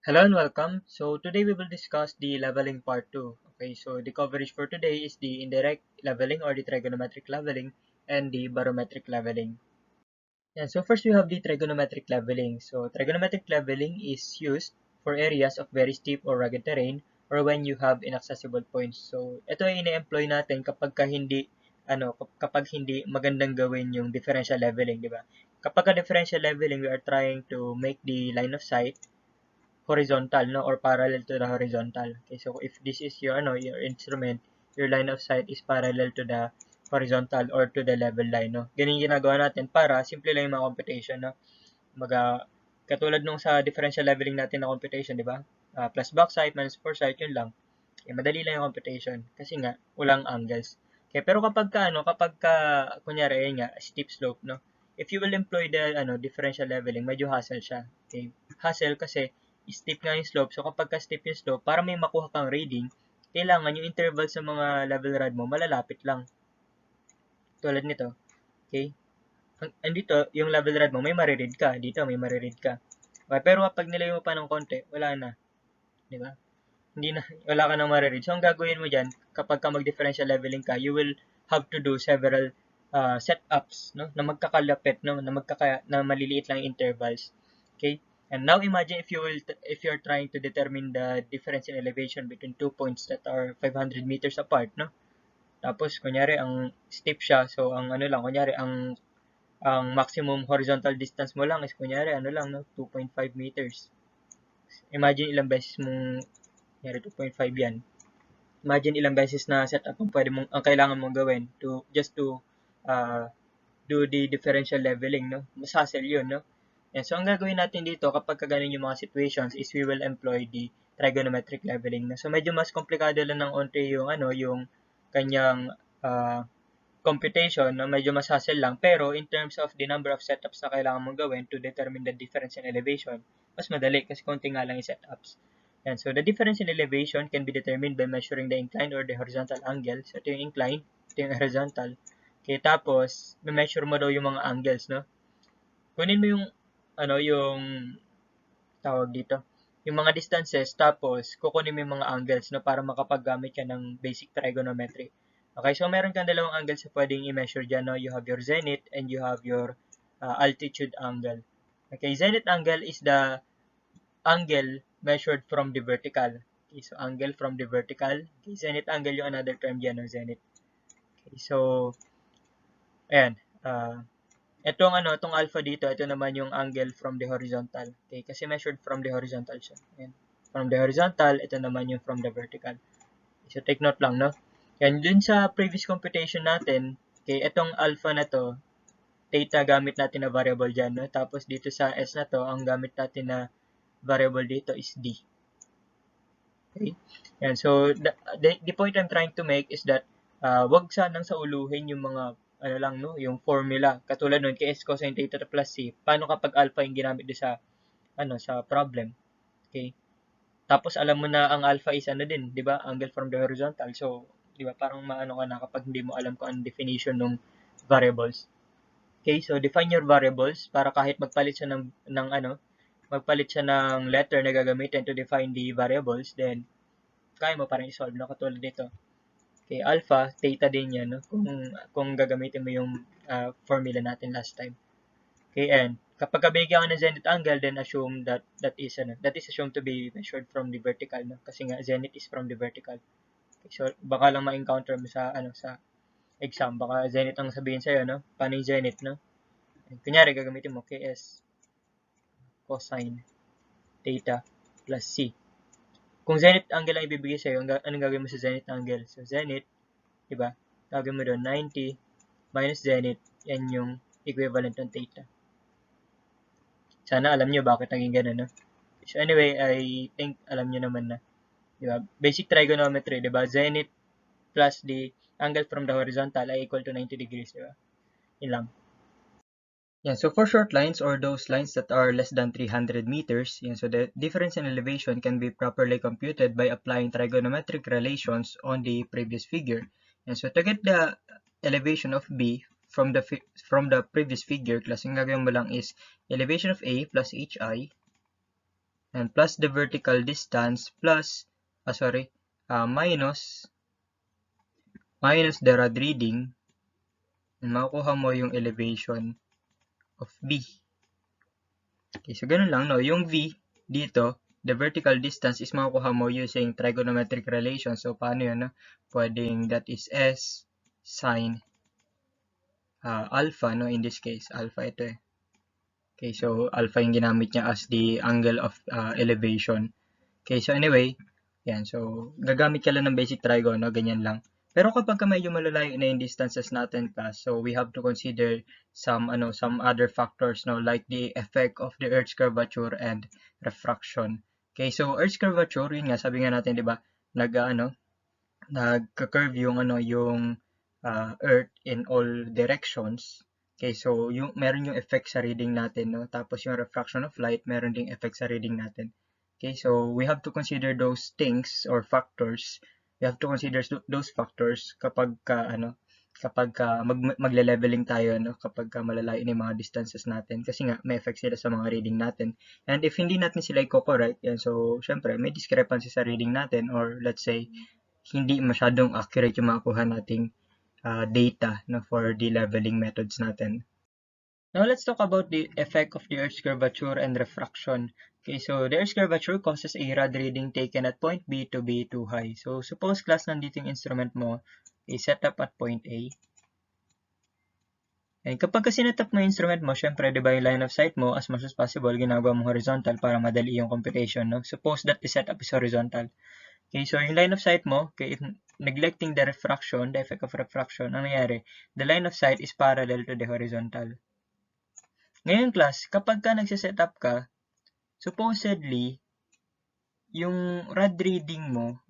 Hello and welcome. So today we will discuss the leveling part 2. Okay, so the coverage for today is the indirect leveling or the trigonometric leveling and the barometric leveling. And so first we have the trigonometric leveling. So trigonometric leveling is used for areas of very steep or rugged terrain or when you have inaccessible points. So ito ay ine-employ natin kapag hindi magandang gawin yung differential leveling, di ba? Kapag differential leveling, we are trying to make the line of sight horizontal, no, or parallel to the horizontal. Okay, so if this is your instrument, your line of sight is parallel to the horizontal or to the level line, no. Ganyan yung ginagawa natin para simple lang yung mga computation, no. Katulad nung sa differential leveling natin na computation, di ba? Plus backsight minus foresight, yun lang. Okay, madali lang yung computation kasi nga walang angles. Okay, pero kapag ka kunyari yun nga steep slope, no. If you will employ the differential leveling, medyo hassle siya. Okay? Hassle kasi steep nga yung slope. So kapag ka steep yung slope, para may makuha kang reading, kailangan yung interval sa mga level rod mo malalapit lang. Tulad nito. Okay? Andito, yung level rod mo, may mariread ka. Dito, may mariread ka. Okay, pero kapag nilayo mo pa ng konti, wala na. Di ba? Wala ka nang mariread. So, ang gagawin mo dyan, kapag ka mag-differential leveling ka, you will have to do several setups, no? Na magkakalapit, no? Na maliliit lang intervals. Okay? And now imagine if you're trying to determine the difference in elevation between two points that are 500 meters apart, no? Tapos kunyari ang steep siya, so ang kunyari ang maximum horizontal distance mo lang is kunyari no, 2.5 meters. Imagine ilang beses mong kunyari 2.5 yan. Imagine ilang beses na setup ang kailangan mong gawin to uh, do the differential leveling, no? Mas hassle yun, no? And so, ang gagawin natin dito kapag ganun yung mga situations is we will employ the trigonometric leveling. No? So, medyo mas komplikado lang ng onte yung kanyang computation, no? Medyo mas hassle lang. Pero, in terms of the number of setups na kailangan mong gawin to determine the difference in elevation, mas madali kasi konti nga lang yung setups. And so, the difference in elevation can be determined by measuring the inclined or the horizontal angle. So, ito yung inclined, ito yung horizontal. Okay, tapos, measure mo daw yung mga angles, no? Kunin mo yung tawag dito, yung mga distances, tapos, kukunin mo yung mga angles, no, para makapaggamit ka ng basic trigonometry. Okay, so meron kang dalawang angles na pwedeng i-measure dyan, no? You have your zenith and you have your altitude angle. Okay, zenith angle is the angle measured from the vertical. Okay, so angle from the vertical. Okay, zenith angle yung another term dyan, no, zenith. Okay, so, ayan. Itong alpha dito, ito naman yung angle from the horizontal. Okay, kasi measured from the horizontal siya. Ayan. From the horizontal, ito naman yung from the vertical. Okay, so take note lang, no? Yan, dun sa previous computation natin, okay, itong alpha na to, theta gamit natin na variable dyan, no? Tapos dito sa S na to, ang gamit natin na variable dito is D. Okay? Yan, so the point I'm trying to make is that wag sanang sauluhin yung mga no, yung formula. Katulad nun, kay S cosine theta plus C. Paano kapag alpha yung ginamit doon sa problem? Okay? Tapos alam mo na ang alpha is din, 'di ba? Angle from the horizontal. So, 'di ba, parang maano ka na kapag hindi mo alam kung anong definition ng variables. Okay, so define your variables para kahit magpalit siya ng letter na gagamitin to define the variables, then kaya mo pa rin i-solve, no? Katulad nito. Okay, alpha, theta din yan, no? Kung gagamitin mo yung formula natin last time. Okay, and kapag kabigyan ka ng zenith angle, then assume that is assumed to be measured from the vertical, no? Kasi nga zenith is from the vertical. Okay, so baka lang ma-encounter mo sa exam, baka zenith ang sabihin sa'yo, no? Paano yung zenith, no? And, kunyari gagamitin mo KS cosine theta plus C. Kung zenith angle ang ibibigay sa'yo, anong gagawin mo sa zenith angle? So, zenith, diba? Gagawin mo doon 90 minus zenith, yan yung equivalent ng theta. Sana alam nyo bakit naging ganun, no? So, anyway, I think alam nyo naman na. Diba? Basic trigonometry, diba? Zenith plus the angle from the horizontal ay equal to 90 degrees, diba? Yun lang. Yeah, so for short lines or those lines that are less than 300 meters, so the difference in elevation can be properly computed by applying trigonometric relations on the previous figure. And so to get the elevation of B from the previous figure, klaseng gagawin mo lang is elevation of A plus HI and plus the vertical distance plus, minus the rod reading, and makukuha mo yung elevation of B. Okay, so ganun lang, no? Yung V dito, the vertical distance is makukuha mo using trigonometric relation. So, paano yun, no? Pwedeng that is S sine alpha, no? In this case, alpha ito eh. Okay, so alpha yung ginamit niya as the angle of elevation. Okay, so anyway, yan. So, gagamit ka lang ng basic trigo, no? Ganyan lang. Pero kapag medyo malalayo na yung distances natin, class, so we have to consider some other factors, no? Like the effect of the Earth's curvature and refraction. Okay, so Earth's curvature, yun nga, sabi nga natin, di ba, nagka-curve yung Earth in all directions. Okay, so meron yung effect sa reading natin, no? Tapos yung refraction of light, meron ding effect sa reading natin. Okay, so we have to consider those things or factors. We have to consider those factors kapag magle-leveling tayo, no? Kapag malalayo yung mga distances natin, kasi nga may effect sila sa mga reading natin. And if hindi natin sila i-correct, yan, so syempre may discrepancy sa reading natin, or let's say hindi masyadong accurate yung makuha nating data, no, for the leveling methods natin. Now, let's talk about the effect of the Earth's curvature and refraction. Okay, so the Earth's curvature causes a rod reading taken at point B to be too high. So, suppose class nandito yung instrument mo, is set up at point A. And kapag sinet up mo yung instrument mo, syempre, di ba yung line of sight mo, as much as possible, ginagawa mo horizontal para madali yung computation, no? Suppose that the setup is horizontal. Okay, so yung line of sight mo, okay, if neglecting the refraction, the effect of refraction, ang nangyari, the line of sight is parallel to the horizontal. Ngayon, class, kapag nagsiset up ka, supposedly, yung rod reading mo,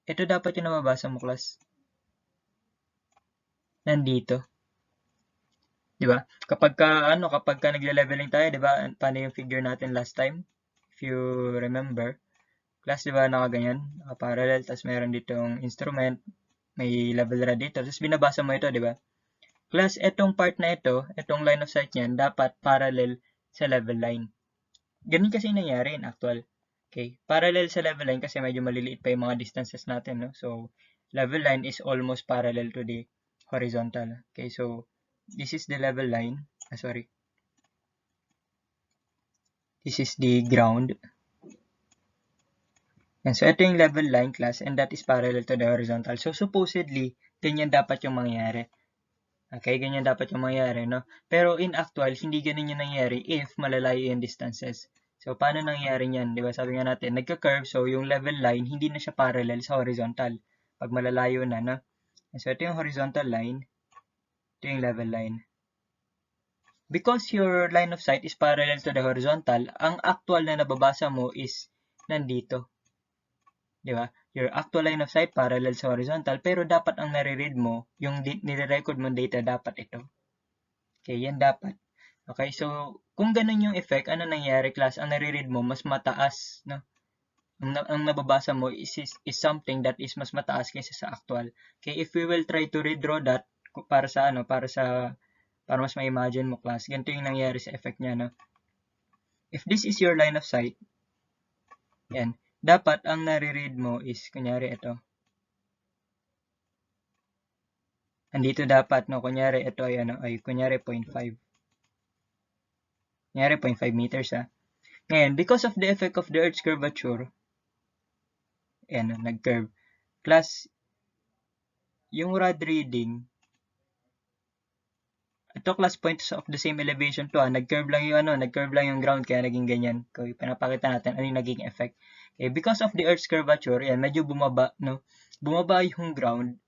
ito dapat yung nababasa mo, class. Nandito. Diba? Kapag nagle-leveling tayo, diba? Paano yung figure natin last time? If you remember. Class, diba, nakaganyan? Naka-parallel, tapos meron ditong instrument, may level rod dito, tapos binabasa mo ito, diba? Class, etong part na ito, etong line of sight niyan, dapat parallel sa level line. Ganun kasi nangyari in actual. Okay, parallel sa level line kasi medyo maliliit pa yung mga distances natin, no? So, level line is almost parallel to the horizontal. Okay, so, this is the level line. This is the ground. And so, ito yung level line, class, and that is parallel to the horizontal. So, supposedly, ganyan dapat yung mangyari. Okay, ganyan dapat yung mangyari, no? Pero in actual, hindi ganun yung nangyari if malalayo yung distances. So, paano nangyari yan? Di ba? Sabi nga natin, nagka-curve, so yung level line, hindi na siya parallel sa horizontal. Pag malalayo na, no? So, ito yung horizontal line, ito yung level line. Because your line of sight is parallel to the horizontal, ang actual na nababasa mo is nandito. Di ba? Your actual line of sight parallel sa horizontal, pero dapat ang nare-read mo, yung nire-record mo data, dapat ito. Okay, yan dapat. Okay, so kung ganun yung effect, ano nangyayari, class? Ang nare-read mo, mas mataas, no? Ang nababasa mo is something that is mas mataas kaysa sa actual. Okay, if we will try to redraw that para mas ma-imagine mo, class, ganito yung nangyayari sa effect niya, no? If this is your line of sight, yan, dapat ang nare-read mo is, kunyari ito. Andito dapat, no, kunyari ito ay kunyari 0.5. Kunyari 0.5 meters, ha. Ngayon, because of the effect of the Earth's curvature, ayan, nag-curve. Plus, yung rod reading, ito class points of the same elevation to, nag-curve lang yung ground, kaya naging ganyan. Okay, pinapakita natin ano yung naging effect. Okay, because of the Earth's curvature, ayan, medyo bumaba, no? Bumaba yung ground.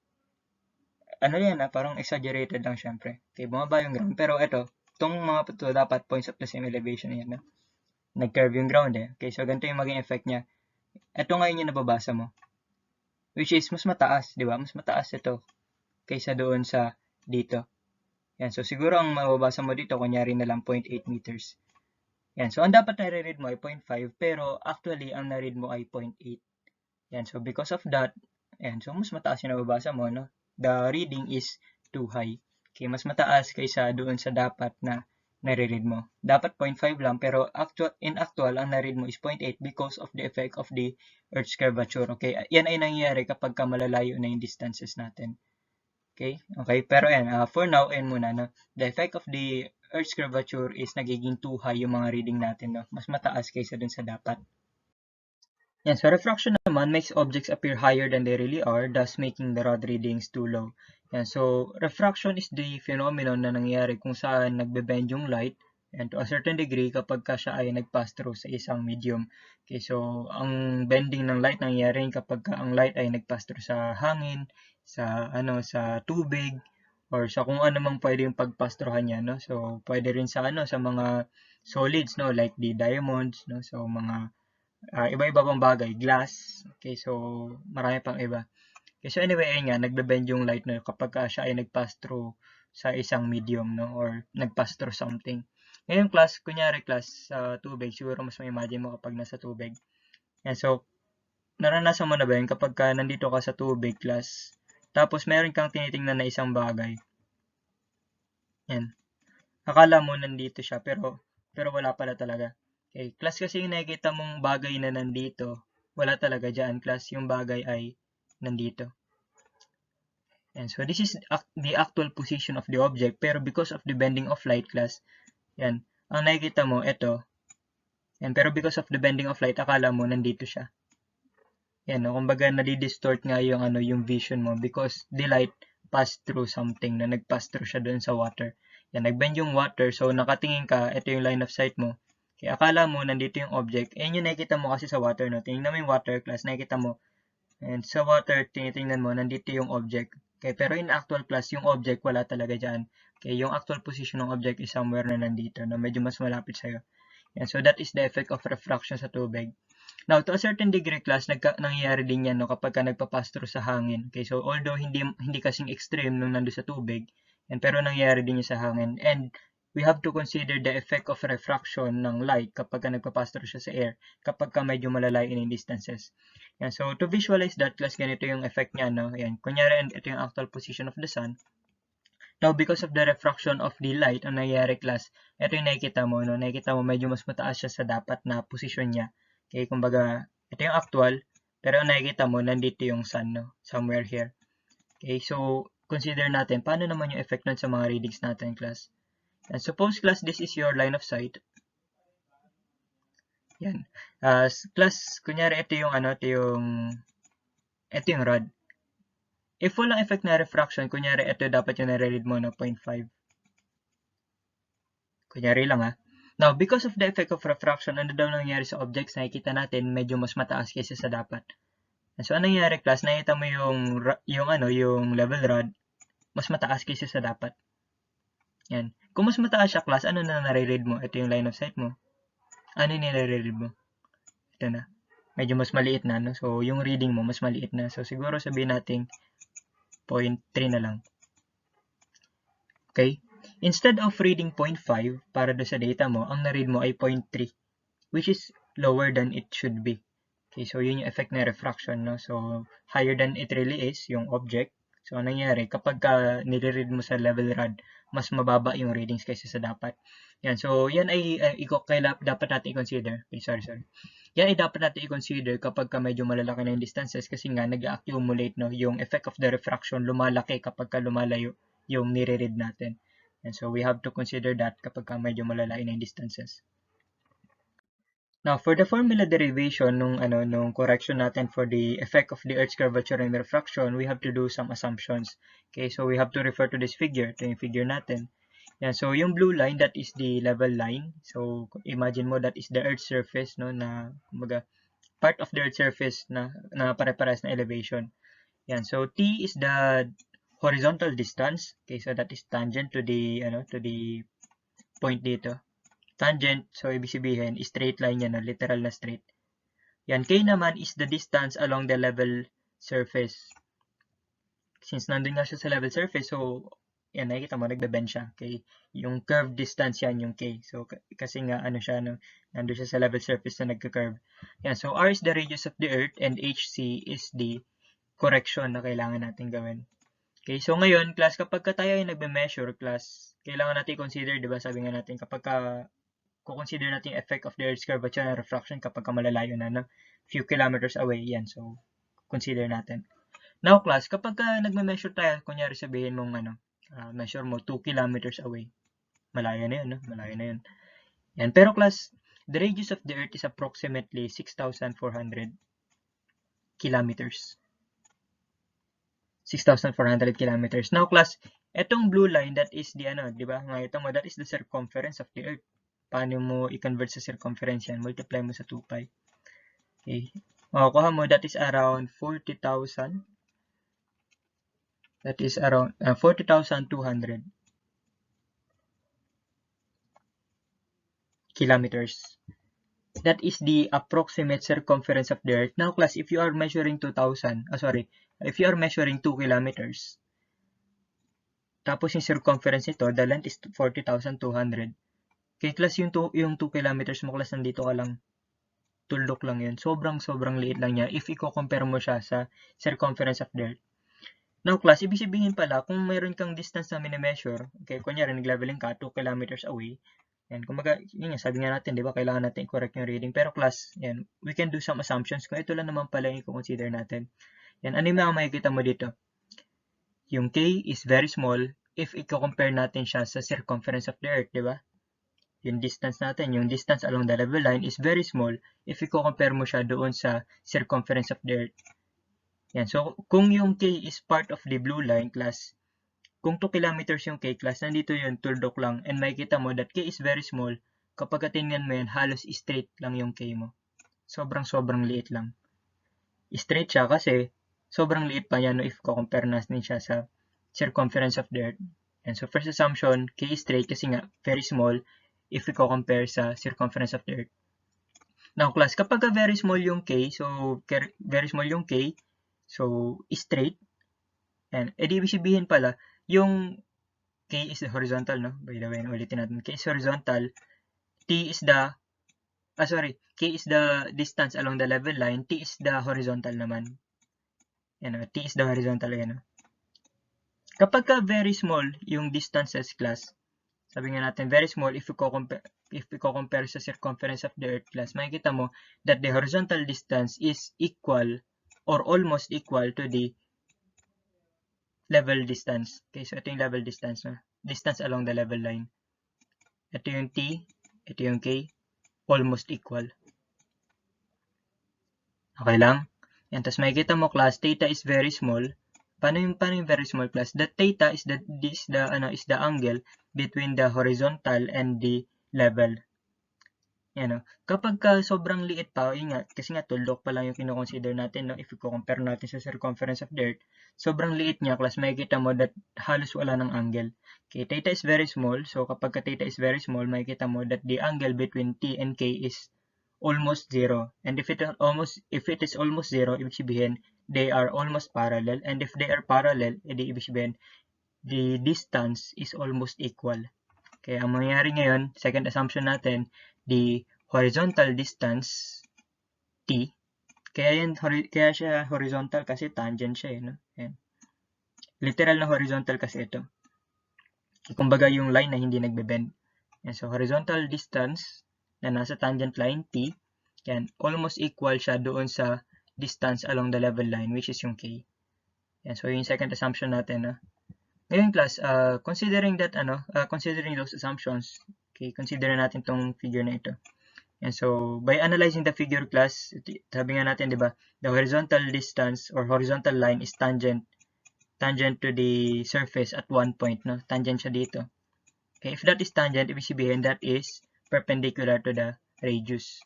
Parang exaggerated lang syempre. Okay, bumaba yung ground. Pero ito, itong mga ito, dapat points of the same elevation, ayan, no? Nag-curve yung ground, eh. Okay, so ganito yung maging effect niya. Ito ngayon yung nababasa mo. Which is, mas mataas, di ba? Mas mataas ito kaysa doon sa dito. Yan, so siguro ang mababasa mo dito, kunyari na lang 0.8 meters. Yan, so ang dapat nare-read mo ay 0.5, pero actually, ang nare-read mo ay 0.8. Yan, so because of that, yan, so mas mataas yung nababasa mo, no? The reading is too high. Okay, mas mataas kaysa doon sa dapat na nare-read mo. Dapat 0.5 lang, pero in actual, ang nare-read mo is 0.8 because of the effect of the Earth's curvature. Okay, yan ay nangyayari kapag ka malalayo na yung distances natin. Okay, pero yan, for now, yan muna, no? The effect of the Earth's curvature is nagiging too high yung mga reading natin, no? Mas mataas kaysa dun sa dapat. Yan, so refraction naman makes objects appear higher than they really are, thus making the rod readings too low. Yan, so refraction is the phenomenon na nangyayari kung saan nagbe-bend yung light, and to a certain degree kapag ka siya ay nag-pass through sa isang medium. Okay, so ang bending ng light nangyayari kapag ka ang light ay nag-pass through sa hangin, sa tubig, or sa kung ano mang pwede yung pag-pass throughhan niya, no? So pwede rin sa sa mga solids, no, like the diamonds, no? So mga iba-iba pang bagay, glass. Okay, so marami pang iba. Okay, so anyway, ayun nga, nagbe-bend yung light no kapag siya ay nag-pass through sa isang medium, no, or nag-pass through something. Ngayon kunyari sa tubig, siguro mas ma-imagine mo kapag nasa tubig. Yan, so naranasan mo na ba yun kapag nandito ka sa tubig, class, tapos meron kang tinitingnan na isang bagay. Yan. Akala mo nandito siya, pero wala pala talaga. Okay, class, kasi yung nakikita mong bagay na nandito, wala talaga dyan, class. Yung bagay ay nandito. And so this is the actual position of the object, pero because of the bending of light, class, yan, ang nakikita mo, ito, yan, pero because of the bending of light, akala mo nandito siya. Yan, no? Kumbaga, nadi-distort nga yung vision mo because the light passed through something na nag-pass through siya doon sa water. Yan, nag-bend yung water, so nakatingin ka, ito yung line of sight mo. Kaya akala mo nandito yung object, yung nakikita mo kasi sa water, no? Tingnan mo yung water, class, nakikita mo. And sa water, tinitingnan mo, nandito yung object. Okay, pero in actual class, yung object wala talaga dyan. Okay, yung actual position ng object is somewhere na nandito, na medyo mas malapit sa'yo. Yan, so that is the effect of refraction sa tubig. Now, to a certain degree, class, nangyayari din yan, no, kapag nagpa-pass through sa hangin. Okay, so although hindi kasing extreme nung nando sa tubig, pero nangyayari din yan sa hangin. And we have to consider the effect of refraction ng light kapag nagpa-pass through siya sa air, kapag medyo malalayo in distances. Yan, so to visualize that, class, ganito yung effect niya, no? Yan, kunyari, ito yung actual position of the sun. Now, because of the refraction of the light, ang nangyayari, class, ito yung nakikita mo, no? Nakikita mo medyo mas mataas siya sa dapat na position niya. Okay, kumbaga, ito yung actual, pero ang nakikita mo, nandito yung sun, no? Somewhere here. Okay, so consider natin, paano naman yung effect nun sa mga readings natin, class? And suppose, class, this is your line of sight. Yan. Class, kunyari, ito yung rod. If walang effect na refraction, kunyari, ito dapat yung nare-read mo, no? 0.5. Kunyari lang, ha. Now, because of the effect of refraction, ano daw nangyayari sa objects, nakikita natin medyo mas mataas kaysa sa dapat. So, ano nangyayari, class? Nakita mo yung level rod, mas mataas kaysa sa dapat. Yan. Kung mas mataas siya, class, ano na nare-read mo? Ito yung line of sight mo. Ano yung nare-read mo? Ito na. Medyo mas maliit na, no? So, yung reading mo, mas maliit na. So, siguro sabihin natin 0.3 na lang. Okay? Instead of reading 0.5 para do sa data mo, ang na-read mo ay 0.3, which is lower than it should be. Okay, so yun yung effect na refraction, no? So, higher than it really is, yung object. So, anong nangyayari? Kapag nire-read mo sa level rod, mas mababa yung readings kaysa sa dapat. Yan, so yan ay dapat natin i-consider. Okay, sorry. Yan ay dapat natin i-consider kapag medyo malalaki na yung distances kasi nga nag-accumulate, no? Yung effect of the refraction lumalaki kapag lumalayo yung nire-read natin. And so we have to consider that kapag medyo malalayo na yung distances. Now, for the formula derivation nung correction natin for the effect of the Earth's curvature and refraction, we have to do some assumptions. Okay, so we have to refer to this figure, ito yung figure natin. Yan, so yung blue line, that is the level line. So imagine mo that is the Earth's surface, no, na kumbaga part of the Earth's surface na pare-parehas na elevation. Yan, so T is the horizontal distance. Okay, so that is tangent to the point dito. Tangent, so ibig sabihin, straight line yan, literal na straight. Yan, K naman is the distance along the level surface. Since nandun nga siya sa level surface, so, yan, nakikita mo, nagbe-bend siya. Okay? Yung curved distance yan, yung K. So, kasi nga, nandun siya sa level surface na nagka-curve. Yan, so, R is the radius of the Earth, and HC is the correction na kailangan natin gawin. Okay, so ngayon, class, kapag tayo ay nagme-measure, class, kailangan natin consider, di ba, sabi nga natin, kapag consider natin yung effect of the Earth's curvature and refraction kapag malalayo na, no? Few kilometers away, yan. So, consider natin. Now, class, kapag nagme-measure tayo, kunyari sabihin mong, measure mo 2 kilometers away, malayo na yun, no? Malayo na yun. Yan. Pero, class, the radius of the Earth is approximately 6,400 kilometers. 6,400 kilometers. Now, class, etong blue line, that is the, di ba? Makita mo, that is the circumference of the Earth. Paano mo i-convert sa circumference yan? Multiply mo sa 2 pi. Okay. Makukuha mo, that is around 40,000. That is around 40,200 kilometers. That is the approximate circumference of the Earth. Now, class, if you are measuring 2,000, if you are measuring 2 kilometers, tapos yung circumference nito, the length is 40,200. Okay, class, yung 2 kilometers mo, class, nandito ka lang. Tuldok lang yun. Sobrang liit lang niya if i-compare mo siya sa circumference of the Earth. Now, class, ibig sabihin pala, kung mayroon kang distance na mini-measure, okay, kunyari, nag-leveling ka 2 kilometers away, yan, kumbaga, yun nga, sabi nga natin, di ba, kailangan natin i-correct yung reading. Pero class, yan, we can do some assumptions kung ito lang naman pala yung i-consider natin. Yan, ano yung mga makikita mo dito? Yung K is very small if i-compare natin siya sa circumference of the Earth, di ba? Yung distance natin, yung distance along the level line is very small if i-compare mo siya doon sa circumference of the Earth. Yan, so, kung yung K is part of the blue line, class, kung 2 kilometers yung K, class, nandito yun, tuldok lang, and makikita mo that K is very small, kapag tingnan mo yan, halos straight lang yung K mo. Sobrang liit lang. Straight siya kasi, sobrang liit pa yan if compare natin siya sa circumference of the Earth. And so, first assumption, K is straight kasi nga, very small, if compare sa circumference of the Earth. Now, class, kapag very small yung K, so, straight, and edi ibig sabihin pala, yung K is the horizontal, no? By the way, ulitin natin. K is horizontal. K is the distance along the level line. T is the horizontal naman. Yan, T is the horizontal, yan. Kapag very small yung distances, class, sabi nga natin, very small if you compare sa circumference of the Earth, class, makikita mo that the horizontal distance is equal or almost equal to the level distance. Okay, so ito yung level distance, no? Distance along the level line. Ito yung T, ito yung K, almost equal. Okay lang? Yan, tapos makikita mo, class, theta is very small. Paano yung very small, class? The theta is the angle between the horizontal and the level. Yan, no? Kapag sobrang liit pa, yun nga, kasi nga tuldok pa lang yung kino-consider natin, no? If you compare natin sa circumference of the Earth, sobrang liit niya, class, makikita mo that halos wala ng angle. Okay, theta is very small, so kapag theta is very small, makikita mo that the angle between T and K is almost zero. And if it is almost zero, ibig sabihin, they are almost parallel. And if they are parallel, edi ibig sabihin, the distance is almost equal. Kaya ang mangyayari ngayon, second assumption natin, the horizontal distance, T, kaya siya horizontal kasi tangent siya, no? Ayan. Literal na horizontal kasi ito. Kumbaga yung line na hindi nagbe-bend. So, horizontal distance na nasa tangent line, T, yan, almost equal siya doon sa distance along the level line, which is yung K. Yan, so, yung second assumption natin, Ngayon, class, considering those assumptions, okay, consider natin tong figure na ito. And so, by analyzing the figure, class, sabi nga natin, di ba, the horizontal distance or horizontal line is tangent to the surface at one point, no? Tangent siya dito. Okay, if that is tangent, ibig sabihin that is perpendicular to the radius.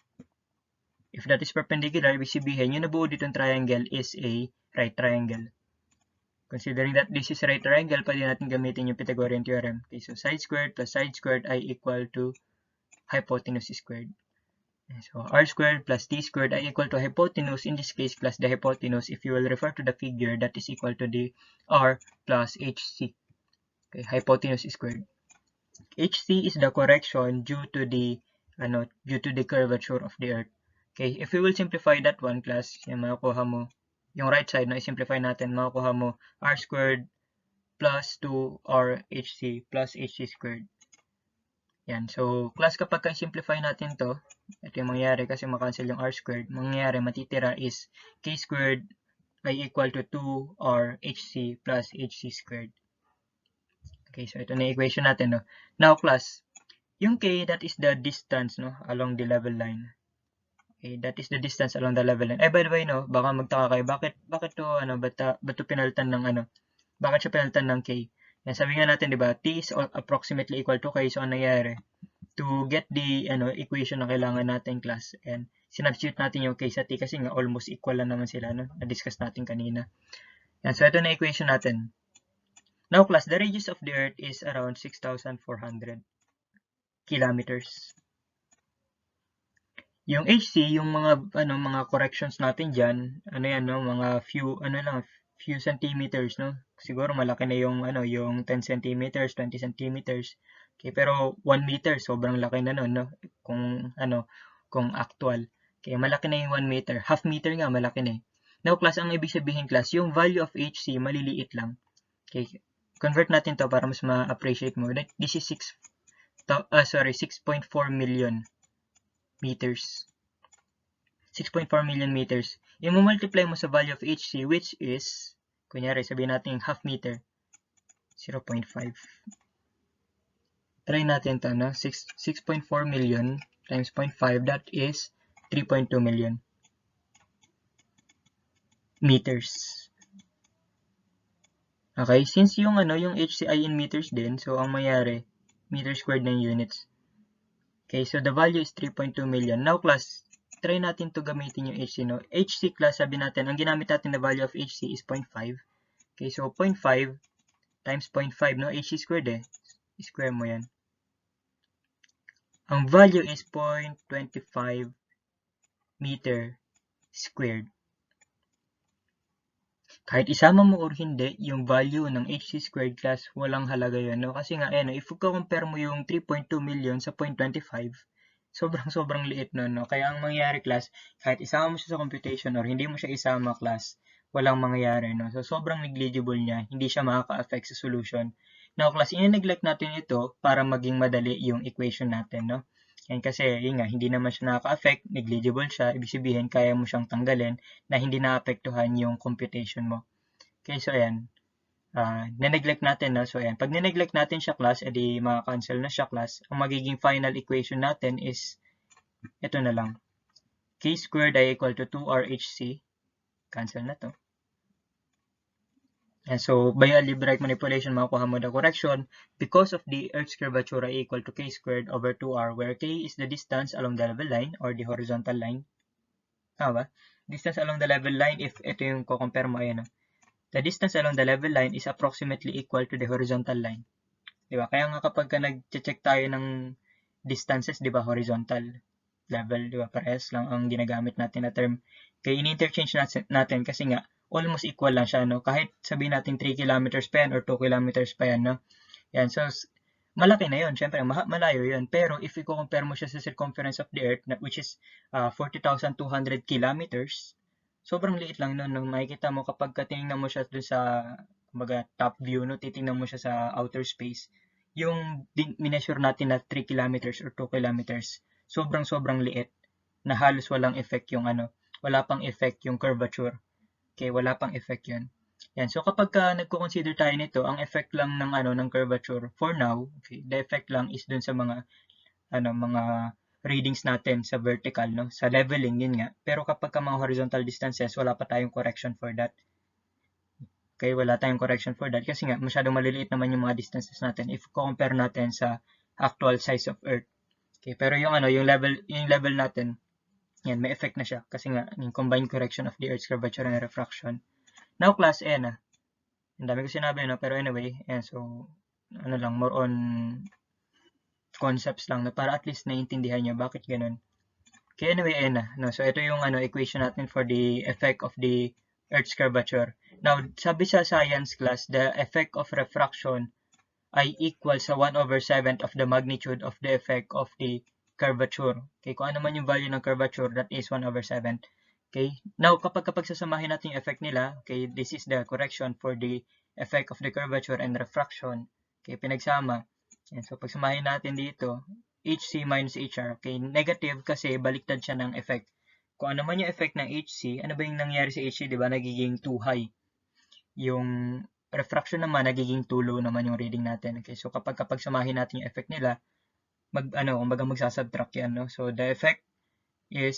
If that is perpendicular, ibig sabihin yung nabuo ditong triangle is a right triangle. Considering that this is right triangle, pwede natin gamitin yung Pythagorean theorem. Okay, so side squared plus side squared ay equal to hypotenuse squared. So r squared plus t squared ay equal to hypotenuse, in this case, plus the hypotenuse, if you will refer to the figure, that is equal to the r plus hc. Okay, hypotenuse squared. hc is the correction due to the curvature of the Earth. Okay, if we will simplify that one, class, yung makukuha mo, yung right side, no, i-simplify natin, makukuha mo r squared plus 2r hc plus hc squared. Yan. So, class kapag simplify natin to, ito yung mangyayari kasi makancel yung r squared. Mangyayari, matitira is k squared ay equal to 2r hc plus hc squared. Okay, so ito na yung equation natin, no? Now, class, yung k, that is the distance, no, along the level line. Okay, that is the distance along the level line. By the way, no, baka magtaka kayo, bakit to, ba't to pinalitan ng, bakit siya pinalitan ng k? Yan, sabi nga natin, di ba, t is approximately equal to k, so ang nangyayari, to get the equation na kailangan natin, class, and sinubstitute natin yung k sa t kasi nga almost equal lang naman sila, no? Na-discuss natin kanina. Yan, so ito na equation natin. Now, class, the radius of the Earth is around 6,400 kilometers. Yung HC, yung mga corrections natin diyan, mga few centimeters, no? Siguro malaki na yung yung 10 centimeters, 20 centimeters. Okay, pero 1 meter sobrang laki na noon, no? Kung actual. Okay, malaki na yung 1 meter. Half meter nga malaki na eh. Now, class, ang ibig sabihin, class, yung value of HC maliliit lang. Okay, convert natin to para mas ma-appreciate mo. This is 6.4 million meters. 6.4 million meters. I-multiply mo sa value of HC, which is, kunyari, sabihin natin half meter, 0.5. Try natin to, no? 6.4 million times 0.5, that is 3.2 million meters. Okay, since yung HC ay in meters din, so ang mayari, meter squared ng units. Okay, so the value is 3.2 million. Now, class, try natin to gamitin yung HC, no? HC, class, sabi natin, ang ginamit natin na value of HC is 0.5. Okay, so 0.5 times 0.5, no? HC squared eh. I-square mo yan. Ang value is 0.25 meter squared. Kahit isama mo or hindi, yung value ng HC squared, class, walang halaga yun, no? Kasi nga, if compare mo yung 3.2 million sa 0.25, sobrang liit nun, no? Kaya ang mangyayari, class, kahit isama mo siya sa computation or hindi mo siya isama, class, walang mangyayari, no? So, sobrang negligible niya, hindi siya makaka-affect sa solution. Now, class, i-neglect natin ito para maging madali yung equation natin, no? Yan kasi, yun nga, hindi naman siya nakaka-affect, negligible siya, ibig sabihin, kaya mo siyang tanggalin na hindi na-apektuhan yung computation mo. Okay, so ayan, neglect natin, no? So ayan, pag neglect natin siya, class, edi maka-cancel na siya, class. Ang magiging final equation natin is, ito na lang, k squared ay equal to 2rhc, cancel na to. And so, by algebraic manipulation, makukuha mo the correction because of the Earth's curvature ay equal to k squared over 2r, where k is the distance along the level line or the horizontal line. Tama ba? Distance along the level line, if ito yung kukompare mo, ayan, no? The distance along the level line is approximately equal to the horizontal line. Diba? Kaya nga kapag nag-check tayo ng distances, diba, horizontal level, diba, parehas lang ang ginagamit natin na term. Kaya in-interchange natin kasi nga, almost equal lang siya, no? Kahit sabihin natin 3 kilometers pa yan or 2 kilometers pa yan, no? Yan, so, malaki na yun. Siyempre, malayo yun. Pero, if i-compare mo siya sa circumference of the Earth, which is 40,200 kilometers, sobrang liit lang nun. No? Makikita mo kapag tinignan mo siya dun sa top view, no? Titingnan mo siya sa outer space, yung mineasure natin na 3 kilometers or 2 kilometers, sobrang liit na halos walang effect yung wala pang effect yung curvature. Okay, wala pang effect yun. Yan. So, kapag nagko-consider tayo nito, ang effect lang ng curvature for now, okay, the effect lang is dun sa mga readings natin sa vertical, no? Sa leveling, yun nga. Pero kapag mga horizontal distances, wala pa tayong correction for that. Okay, wala tayong correction for that kasi nga masyadong maliliit naman yung mga distances natin if compare natin sa actual size of Earth. Okay, pero yung level natin, yan, may effect na siya kasi nga yung combined correction of the Earth's curvature and refraction. Now, class, ang dami ko sinabi, no? Pero anyway, so, more on concepts lang, no? Para at least naiintindihan nyo bakit ganun. Okay, anyway, no? So, ito yung equation natin for the effect of the Earth's curvature. Now, sabi sa science class, the effect of refraction ay equal sa 1/7 of the magnitude of the effect of the curvature. Okay, kung ano man yung value ng curvature, that is 1/7. Okay, now kapag sasamahin natin yung effect nila, okay, this is the correction for the effect of the curvature and refraction. Okay, pinagsama. Yan, so pagsamahin natin dito, HC minus HR. Okay, negative kasi baliktad siya ng effect. Kung ano man yung effect ng HC, ano ba yung nangyari sa HC, di ba? Nagiging too high. Yung refraction naman, nagiging too low naman yung reading natin. Okay, so kapag samahin natin yung effect nila, kumbaga magsasubtract yan, no? So, the effect is,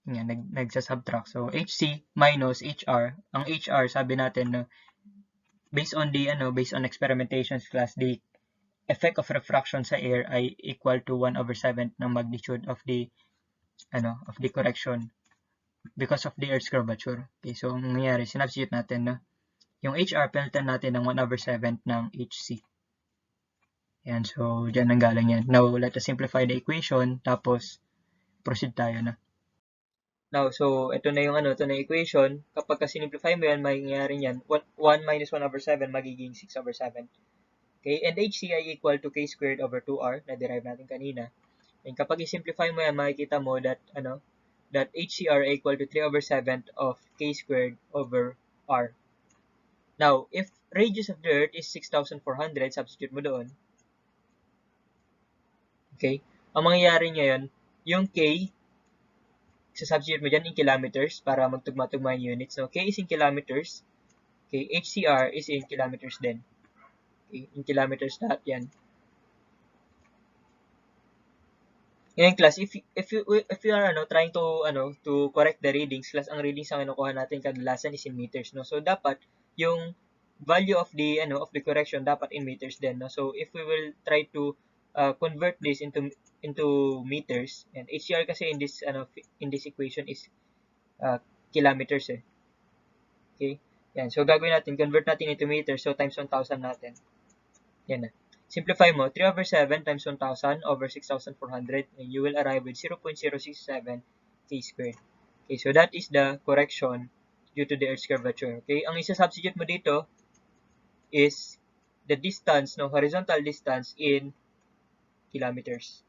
nagsasubtract. So, HC minus HR. Ang HR, sabi natin, no, based on experimentations class, the effect of refraction sa air ay equal to 1/7 ng magnitude of the correction because of the Earth's curvature. Okay, so ang nangyari, sinubstitute natin, no? Yung HR, pinalitan natin ng 1/7 ng HC. Yan, so dyan ang galing yan. Now, let us simplify the equation, tapos proceed tayo na. Now, so ito na yung ito na equation. Kapag simplify mo yan, mangyayari yan, 1 minus 1/7 magiging 6/7. Okay, and HC ay equal to K squared over 2R, na-derive natin kanina. And kapag i-simplify mo yan, makikita mo that, that HCR ay equal to 3/7 of K squared over R. Now, if radius of the Earth is 6,400, substitute mo doon. Okay, ang mangyayari ngayon, yung K, substitute mo dyan in kilometers para magtugma-tugma yung units. So, K is in kilometers. Okay, HCR is in kilometers din. Okay, in kilometers lahat yan. Ngayon class, if you are trying to correct the readings, class, ang readings ang kinukuha natin kadalasan is in meters, no. So dapat yung value of the correction dapat in meters din, no. So if we will try to convert this into meters, and HCR kasi in this equation is kilometers eh. Okay? Yan. So gagawin natin, convert natin into meters, so times 1,000 natin. Yan na. Simplify mo, 3/7 times 1,000 over 6,400, and you will arrive with 0.067 K squared. Okay, so that is the correction due to the Earth's curvature. Okay, ang isa-substitute mo dito is the distance, horizontal distance in kilometers.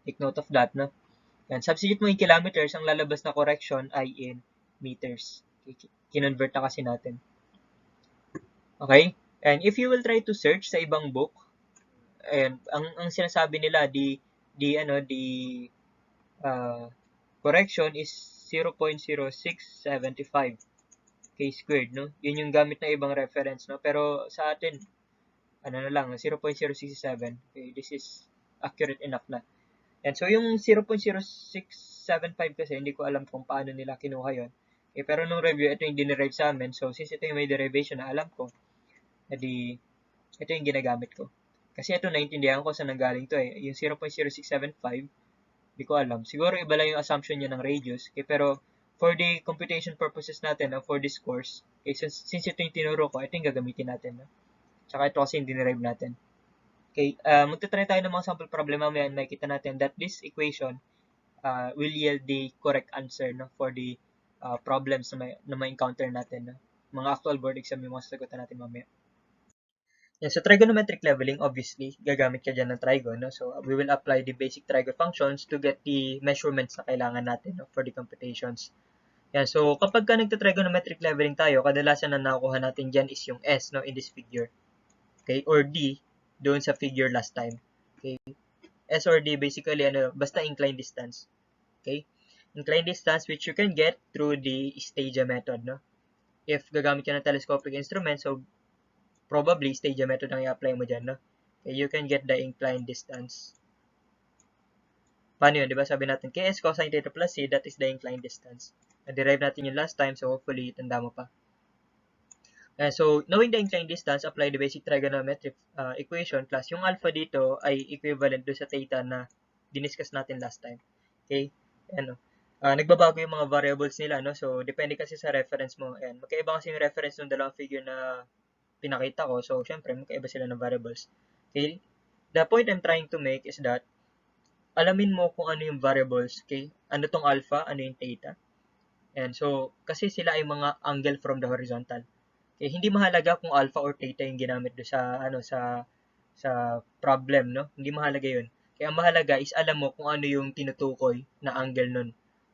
Take note of that, no? Yan, substitute mo in kilometers, ang lalabas na correction ay in meters. Okay, kinonvert na kasi natin. Okay? And if you will try to search sa ibang book, and ang sinasabi nila, the correction is 0.0675 K squared, no? Yun yung gamit na ibang reference, no? Pero sa atin, 0.067. Okay, this is accurate enough na. And so yung 0.0675 kasi, hindi ko alam kung paano nila kinuha yun. Okay, pero nung review, ito yung dinerive sa amin. So, since ito yung may derivation na alam ko, edi ito yung ginagamit ko. Kasi ito naintindihan ko saan nanggaling to eh. Yung 0.0675, di ko alam. Siguro iba lang yung assumption niya ng radius. Okay, pero for the computation purposes natin, for this course, okay, since ito yung tinuro ko, ito yung gagamitin natin. No? Tsaka ito kasi yung dinerive natin. Okay, magta-try tayo ng mga sample problem mamaya, makikita natin that this equation will yield the correct answer, no, for the problems na ma-encounter natin. No? Mga actual board exam yung mga sasagutan natin mamaya. Yeah, so trigonometric leveling, obviously, gagamit ka dyan ng trigon, no? So, we will apply the basic trigon functions to get the measurements na kailangan natin, no, for the computations. Yeah, so kapag ka nagta-trigonometric leveling tayo, kadalasan na nakukuha natin dyan is yung S, no, in this figure. Okay, or D, doon sa figure last time. Okay, S or D, basically, basta inclined distance. Okay, inclined distance which you can get through the stagia method, no? If gagamit ka ng telescopic instrument, so probably stagia method ang i-apply mo dyan, no? Okay, you can get the inclined distance. Paano yun? Diba sabi natin, Ks cosine theta plus C, that is the inclined distance. Na-derive natin yung last time, so hopefully, tanda mo pa. So, knowing the inclined distance, apply the basic trigonometric equation plus yung alpha dito ay equivalent doon sa theta na diniscuss natin last time. Okay? Nagbabago yung mga variables nila, no? So, depende kasi sa reference mo. And magkaiba kasi yung reference ng dalawang figure na pinakita ko. So, syempre, magkaiba sila ng variables. Okay? The point I'm trying to make is that alamin mo kung ano yung variables. Okay? Ano tong alpha, ano yung theta. And so, kasi sila ay mga angle from the horizontal. Okay? Hindi mahalaga kung alpha or theta yung ginamit do sa problem, no? Hindi mahalaga yun. Kaya ang mahalaga is alam mo kung ano yung tinutukoy na angle nun.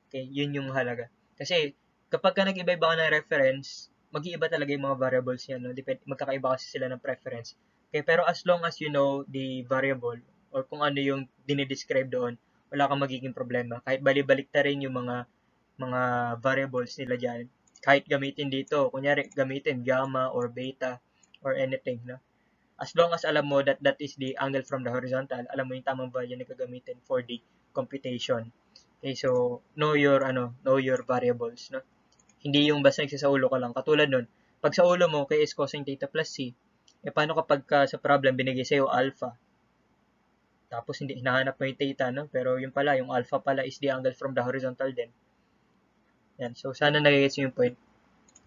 Okay? Yun yung mahalaga. Kasi, kapag ka nag-iba-iba ka ng reference, mag-iiba talaga yung mga variables niya, no? Magkakaiba kasi sila ng preference. Okay, pero as long as you know the variable or kung ano yung dinidescribe doon, wala kang magiging problema. Kahit bali-balik ta rin yung mga variables nila dyan. Kahit gamitin dito, kunyari gamitin gamma or beta or anything, no? As long as alam mo that that is the angle from the horizontal, alam mo yung tamang value na gagamitin for the computation. Okay, so know your variables, no? Hindi yung basta nagsasaulo ka lang. Katulad nun, pag sa ulo mo, kay is cosine theta plus c, paano kapag sa problem binigay sa'yo alpha, tapos hindi hinahanap mo yung theta, no? Pero yung pala, yung alpha pala is the angle from the horizontal din. Yan. So, sana nagigets yung point.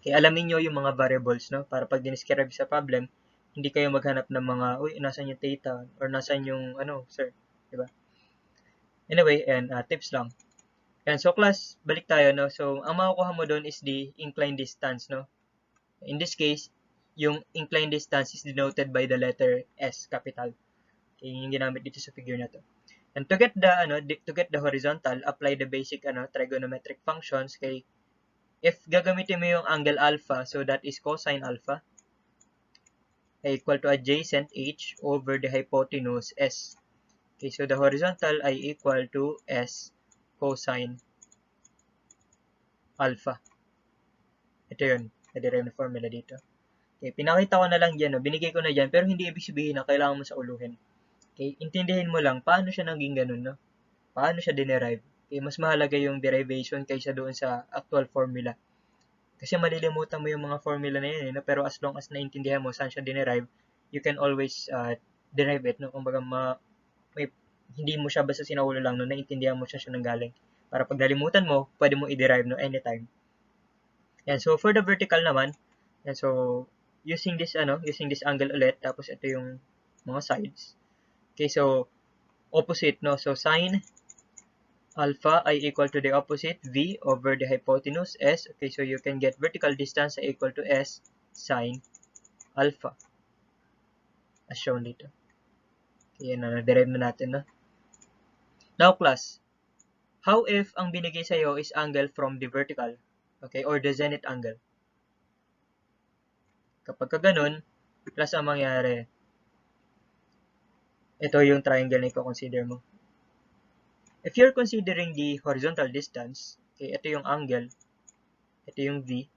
Kaya alamin nyo yung mga variables, no? Para pag dinescribe sa problem, hindi kayo maghanap ng mga, uy, nasan yung theta? Or nasan yung, sir? Diba? Anyway, and tips lang. Yan. So, class, balik tayo, no? So, ang makukuha mo doon is the inclined distance, no? In this case, yung inclined distance is denoted by the letter S, capital. Okay, yung ginamit dito sa figure na to. And to get the horizontal, apply the basic trigonometric functions. Kay if gagamitin mo yung angle alpha, so that is cosine alpha ay equal to adjacent h over the hypotenuse S. Okay, so the horizontal ay equal to S cosine alpha. Ito yun, na-derive na formula dito. Okay, pinakita ko na lang dyan, no? Binigay ko na dyan, pero hindi ibig sabihin na kailangan mo sa uluhin. Okay, intindihin mo lang paano siya naging ganun, no? Paano siya dinerive. Okay, mas mahalaga yung derivation kaysa doon sa actual formula. Kasi malilimutan mo yung mga formula na yun, no? Pero as long as naintindihan mo saan siya dinerive, you can always derive it, no? Kumbaga, hindi mo siya basta sinaulo lang, no? Naintindihan mo siya nanggaling. Para pag nalimutan mo, pwede mo i-derive, no? Anytime. Yan, so for the vertical naman, yan, so using this angle ulit, tapos ito yung mga sides. Okay, so opposite, no? So sine alpha ay equal to the opposite v over the hypotenuse S. Okay, so you can get vertical distance ay equal to S sine alpha as shown dito. Okay, yan na, na-derive na natin, no? Now class, how if ang binigay sa'yo is angle from the vertical? Okay, or the zenith angle? Kapag ka ganun, plus ang mangyari, ito yung triangle na i-consider mo. If you're considering the horizontal distance, okay, ito yung angle, ito yung V,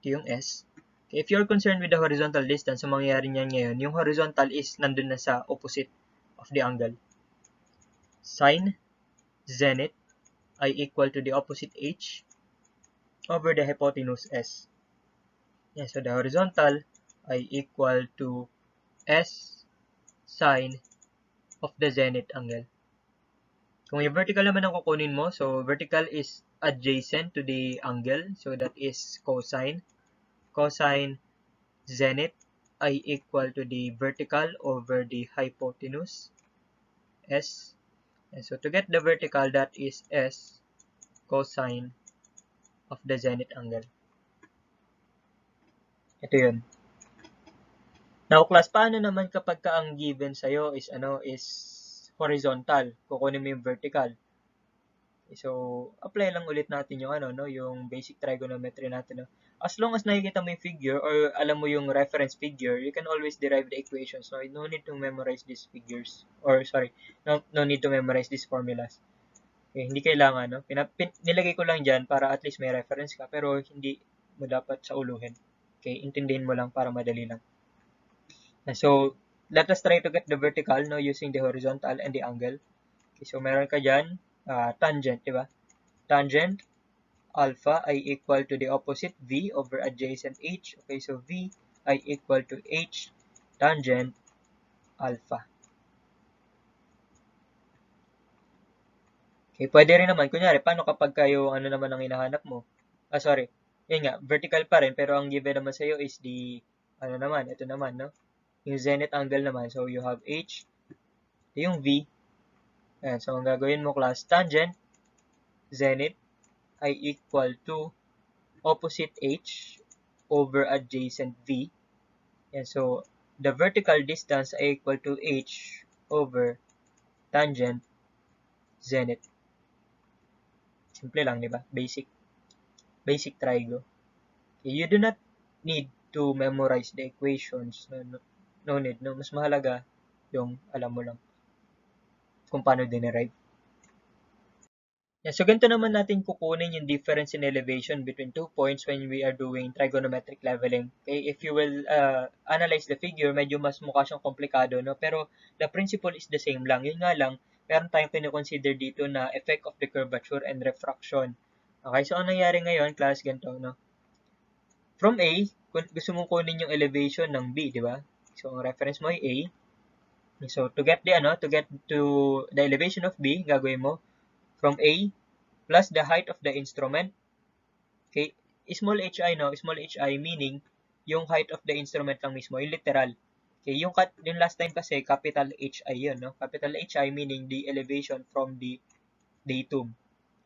ito yung S. Okay, if you're concerned with the horizontal distance, ang mangyayari niyan ngayon, yung horizontal is nandun na sa opposite of the angle. Sine zenith ay equal to the opposite H over the hypotenuse S. Yeah, so the horizontal ay equal to S sine of the zenith angle. Kung yung vertical naman ang kukunin mo, so vertical is adjacent to the angle, so that is cosine. Cosine zenith ay equal to the vertical over the hypotenuse, S. And so to get the vertical, that is S cosine of the zenith angle. Ito yun. Now class, paano naman kapag ka ang given sa'yo is horizontal? Kukunin mo yung vertical. So, apply lang ulit natin yung yung basic trigonometry natin. No? As long as nakikita mo yung figure or alam mo yung reference figure, you can always derive the equations. So, no need to memorize these figures. Or, sorry, no need to memorize these formulas. Okay, hindi kailangan, no? Nilagay ko lang dyan para at least may reference ka, pero hindi mo dapat sa uluhin. Okay, intindihin mo lang para madali lang. And so, let us try to get the vertical, no, using the horizontal and the angle. Okay, so meron ka dyan, tangent, di ba? Tangent alpha ay equal to the opposite V over adjacent H. Okay, so V ay equal to H tangent alpha. Okay, pwede rin naman, kunyari, paano kapag kayo, naman ang hinahanap mo? Sorry, yun nga, vertical pa rin, pero ang given naman sa'yo is the, ito naman, no? Yung zenith angle naman, so you have H, yung V, ayan, so ang gagawin mo class, tangent, zenith, ay equal to opposite H over adjacent V, and so, the vertical distance ay equal to H over tangent, zenith. Simple lang, di ba? Basic trigo. Okay, you do not need to memorize the equations. No need, no? Mas mahalaga yung alam mo lang kung paano dinerive. Yeah, so ganito naman natin kukunin yung difference in elevation between 2 points when we are doing trigonometric leveling. Okay, if you will analyze the figure, medyo mas mukha siyang komplikado, no? Pero the principle is the same lang. Yun nga lang, meron tayong kinoconsider dito na effect of the curvature and refraction. Okay, so ang nangyari ngayon, class, ganito, no? From A, kung gusto mong kunin yung elevation ng B, di ba? So, ang reference mo ay A. So, to get to the elevation of B, gagawin mo from A plus the height of the instrument. Okay, small hi, no? Small hi meaning yung height of the instrument lang mismo, yung literal. Okay, yung last time kasi capital HI yun, no? Capital HI meaning the elevation from the datum.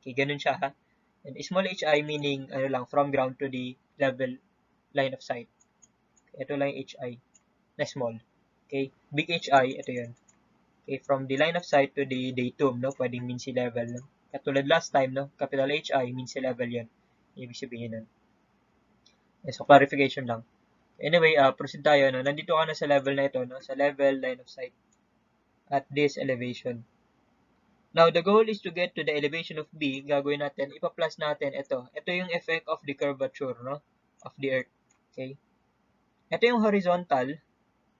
Okay, ganun siya, ha? And small hi meaning ano lang, from ground to the level line of sight. Ito lang yung HI na small. Okay, big HI, ito yun. Okay, from the line of sight to the datum, no? Pwedeng mean sea level, no? Katulad last time, no? Capital HI mean sea level yun. Ibig sabihin nun. Okay, so, clarification lang. Anyway, proceed tayo, no? Nandito ka na sa level na ito, no? Sa level line of sight at this elevation. Now, the goal is to get to the elevation of B. Gagawin natin, ipa-plus natin ito. Ito yung effect of the curvature, no? Of the Earth. Okay? Ito yung horizontal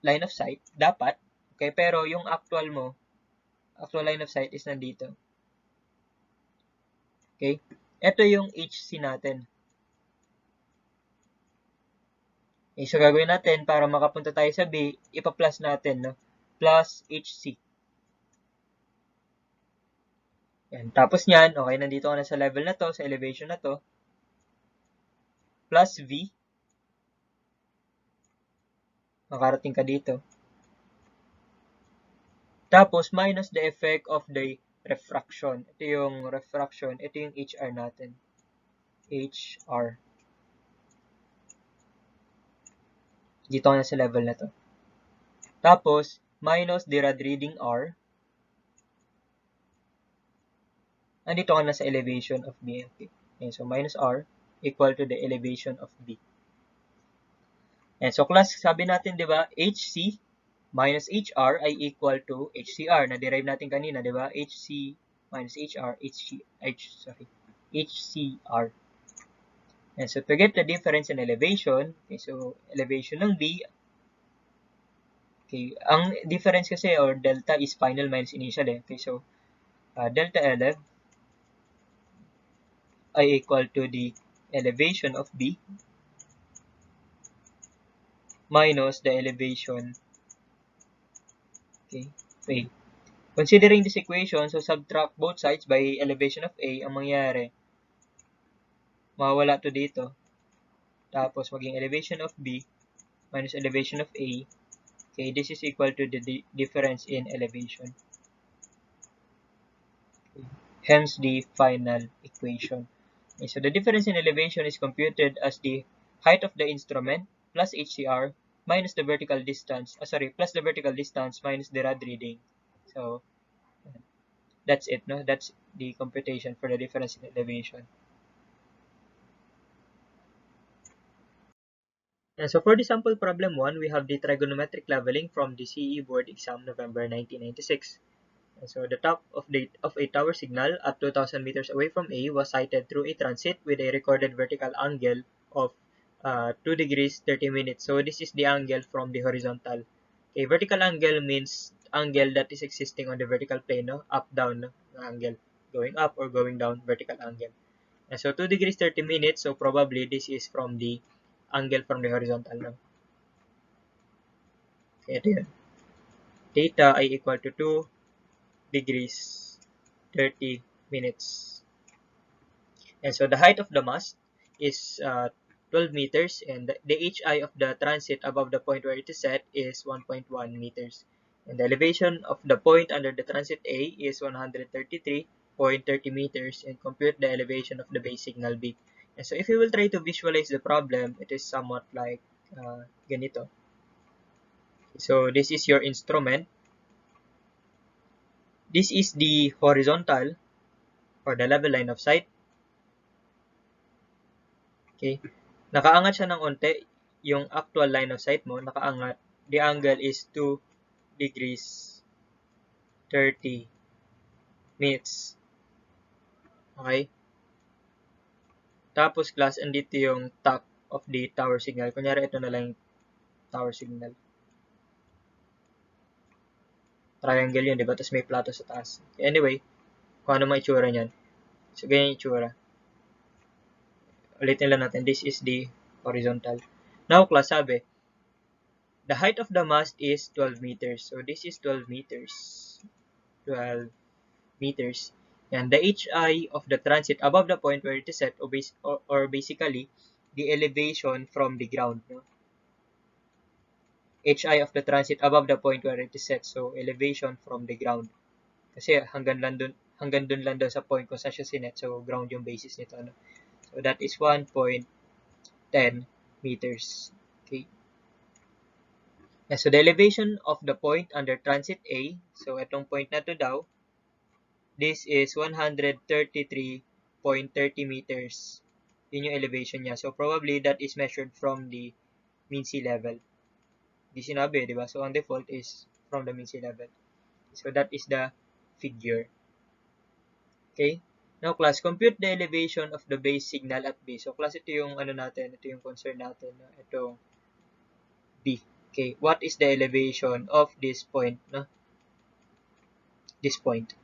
line of sight, dapat. Okay? Pero yung actual line of sight is nandito. Okay? Ito yung HC natin. Okay, so gagawin natin para makapunta tayo sa B, ipa-plus natin, no? Plus HC. Yan. Tapos niyan, okay, nandito ka na sa level na to, sa elevation na to. Plus V. Makarating ka dito. Tapos, minus the effect of the refraction. Ito yung refraction. Ito yung HR natin. HR. Dito ka na sa level na to. Tapos, minus the rad reading R. Nandito ka na sa elevation of B. Okay. So, minus R equal to the elevation of B. And so, class, sabi natin, di ba, HC minus HR ay equal to HCR. Na-derive natin kanina, di ba? HC minus HR, HCR. And so, to get the difference in elevation, okay, so, elevation ng B, okay, ang difference kasi, or delta, is final minus initial, eh. Okay, so, delta LF ay equal to the elevation of B minus the elevation, okay, of A. Considering this equation, so, subtract both sides by elevation of A, ang mangyayari, mawawala to dito. Tapos, maging elevation of B minus elevation of A. Okay, this is equal to the difference in elevation. Okay. Hence, the final equation. Okay, so, the difference in elevation is computed as the height of the instrument plus HCR minus the vertical distance, plus the vertical distance minus the rad reading. So, that's it, no? That's the computation for the difference in elevation. And so for the sample problem 1, we have the trigonometric leveling from the CE board exam November 1996. And so the top of a tower signal at 2,000 meters away from A was sighted through a transit with a recorded vertical angle of 2 degrees 30 minutes. So this is the angle from the horizontal. Okay, vertical angle means angle that is existing on the vertical plane, no? Up, down, no? Angle. Going up or going down, vertical angle. And so 2 degrees 30 minutes, so probably this is from the angle from the horizontal, no? Okay, ito yun. Theta ay equal to 2 degrees 30 minutes. And so the height of the mast is 12 meters and the HI of the transit above the point where it is set is 1.1 meters. And the elevation of the point under the transit A is 133.30 meters and compute the elevation of the base signal B. And so if you will try to visualize the problem, it is somewhat like ganito. So this is your instrument. This is the horizontal or the level line of sight. Okay. Nakaangat siya ng onte. yung actual line of sight mo, nakaangat, the angle is 2 degrees 30 minutes. Okay? Tapos class, andito yung top of the tower signal. Kunyari, ito na lang yung tower signal. Triangle yun, di ba? Tapos may plato sa taas. Anyway, kung ano may itsura niyan. So, ganyan yung itsura. Ulitin lang natin. This is the horizontal. Now, class, sabi, the height of the mast is 12 meters. So, this is 12 meters. 12 meters. And the HI of the transit above the point where it is set, or basically, the elevation from the ground. No? HI of the transit above the point where it is set. So, elevation from the ground. Kasi hanggang dun lang daw sa point kung saan siya sinet. So, ground yung basis nito. No? So, that is 1.10 meters. Okay. Yeah, so, the elevation of the point under transit A. So, itong point na to daw, this is 133.30 meters. Yun yung elevation niya. So, probably that is measured from the mean sea level. Di sinabi, di ba? So, ang default is from the mean sea level. So, that is the figure. Okay? Now, class, compute the elevation of the base signal at B. So, class, ito yung ano natin, ito yung concern natin. Ito, B. Okay, what is the elevation of this point? No? This point.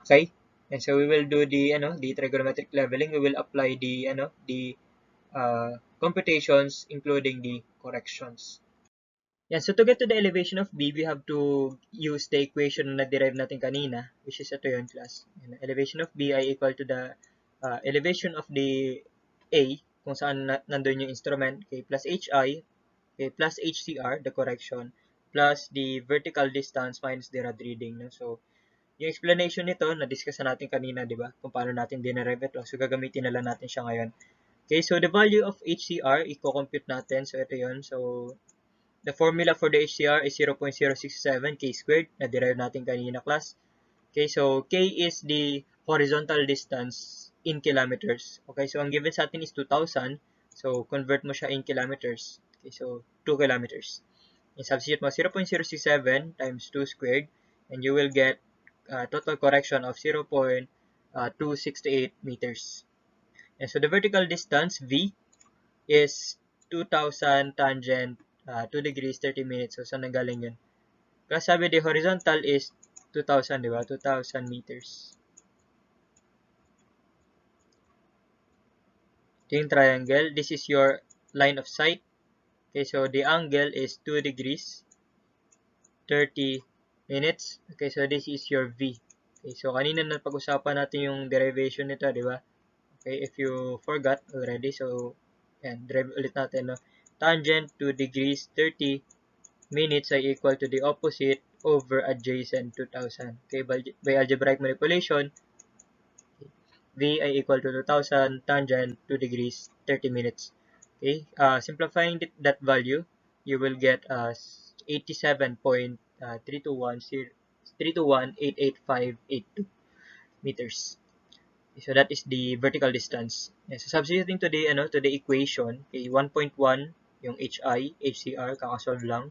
Okay? And so, we will do the, the trigonometric leveling. We will apply the, computations, including the corrections. Yan, so to get to the elevation of B, we have to use the equation na derive natin kanina, which is ito yun, class. Yan, elevation of B ay equal to the elevation of the A, kung saan nandun yung instrument, okay, plus HI, okay, plus HCR, the correction, plus the vertical distance minus the rod reading. No? So, yung explanation nito, na-discuss natin kanina, di ba? Kung paano natin dinerive ito. So, gagamitin na lang natin siya ngayon. Okay, so the value of HCR, i-compute natin. So, ito yun. So, the formula for the HCR is 0.067 K squared, na-derive natin kanina, class. Okay, so K is the horizontal distance in kilometers. Okay, so ang given sa atin is 2,000. So, convert mo siya in kilometers. Okay, so 2 kilometers. And substitute mo 0.067 times 2 squared, and you will get total correction of 0.268 meters. And so, the vertical distance, V, is 2,000 tangent 2 degrees 30 minutes. So, saan nanggaling yun? Kasi sabi the horizontal is 2,000, di ba? 2,000 meters. Ito yung triangle. This is your line of sight. Okay, so the angle is 2 degrees 30 minutes. Okay, so this is your V. Okay, so kanina na pag-usapan natin yung derivation nito, di ba? Okay, if you forgot already, so yan, derive ulit natin, no? Tangent 2 degrees 30 minutes ay equal to the opposite over adjacent 2,000. Okay, by algebraic manipulation, V ay equal to 2,000 tangent 2 degrees 30 minutes. Okay, simplifying that value, you will get 87.321.88582 meters. Okay, so that is the vertical distance. Yeah, so substituting to the equation, okay, 1.1 yung HI, HCR, kakasolve lang.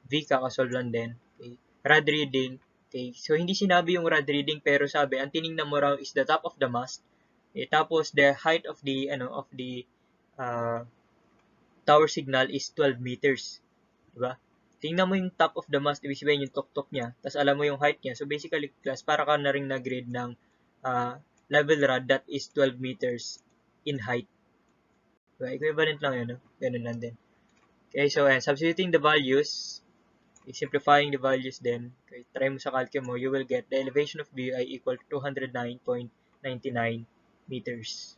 V, kakasolve lang din. Okay. Rod reading. Okay. So, hindi sinabi yung rod reading, pero sabi, ang tinignan mo raw is the top of the mast. Okay. Tapos, the height of the, uh, tower signal is 12 meters. Diba? Tingnan mo yung top of the mast, ibig sabihin yung tuktok niya. Tapos, alam mo yung height niya. So, basically, class, para ka na rin na-grade ng level rod that is 12 meters in height. Diba? Equivalent lang yun, no? Ganun lang din. Okay, so, substituting the values, simplifying the values then, okay, try mo sa calculus mo, you will get the elevation of B ay equal to 209.99 meters.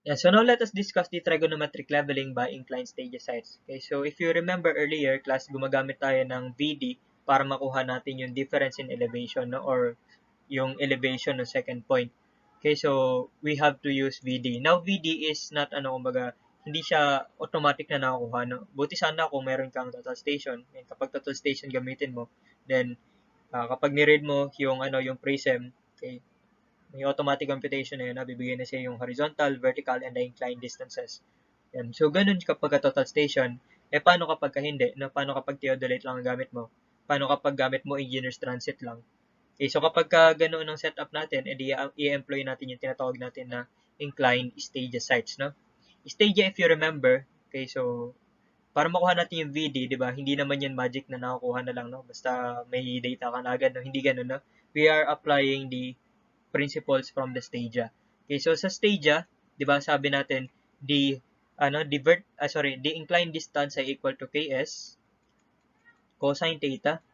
Yeah, so now let us discuss the trigonometric leveling by inclined stages. Okay, so if you remember earlier, class, gumagamit tayo ng VD para makuha natin yung difference in elevation, no, or yung elevation ng second point. Okay, so we have to use VD. Now, VD is not, kumbaga, hindi siya automatic na nakukuha. No? Buti sana kung meron kang total station. And kapag total station gamitin mo, then kapag ni-read mo yung, yung prism, okay, Yung automatic computation na yun, bibigyan na siya yung horizontal, vertical, and the inclined distances. Yan. So, ganun kapag total station. Paano kapag hindi? No? Paano kapag theodolite lang ang gamit mo? Paano kapag gamit mo engineer's transit lang? Okay, so kapag ganoon ang setup natin, i-employ natin yung tinatawag natin na inclined stage sites, no? Stage, if you remember, okay, so para makuha natin yung VD, di ba? Hindi naman yan magic na nakukuha na lang, no? Basta may data ka na agad, no? Hindi ganun, no? We are applying the principles from the Stadia. Okay, so sa Stadia, 'di ba, sabi natin the inclined distance ay equal to Ks cosine theta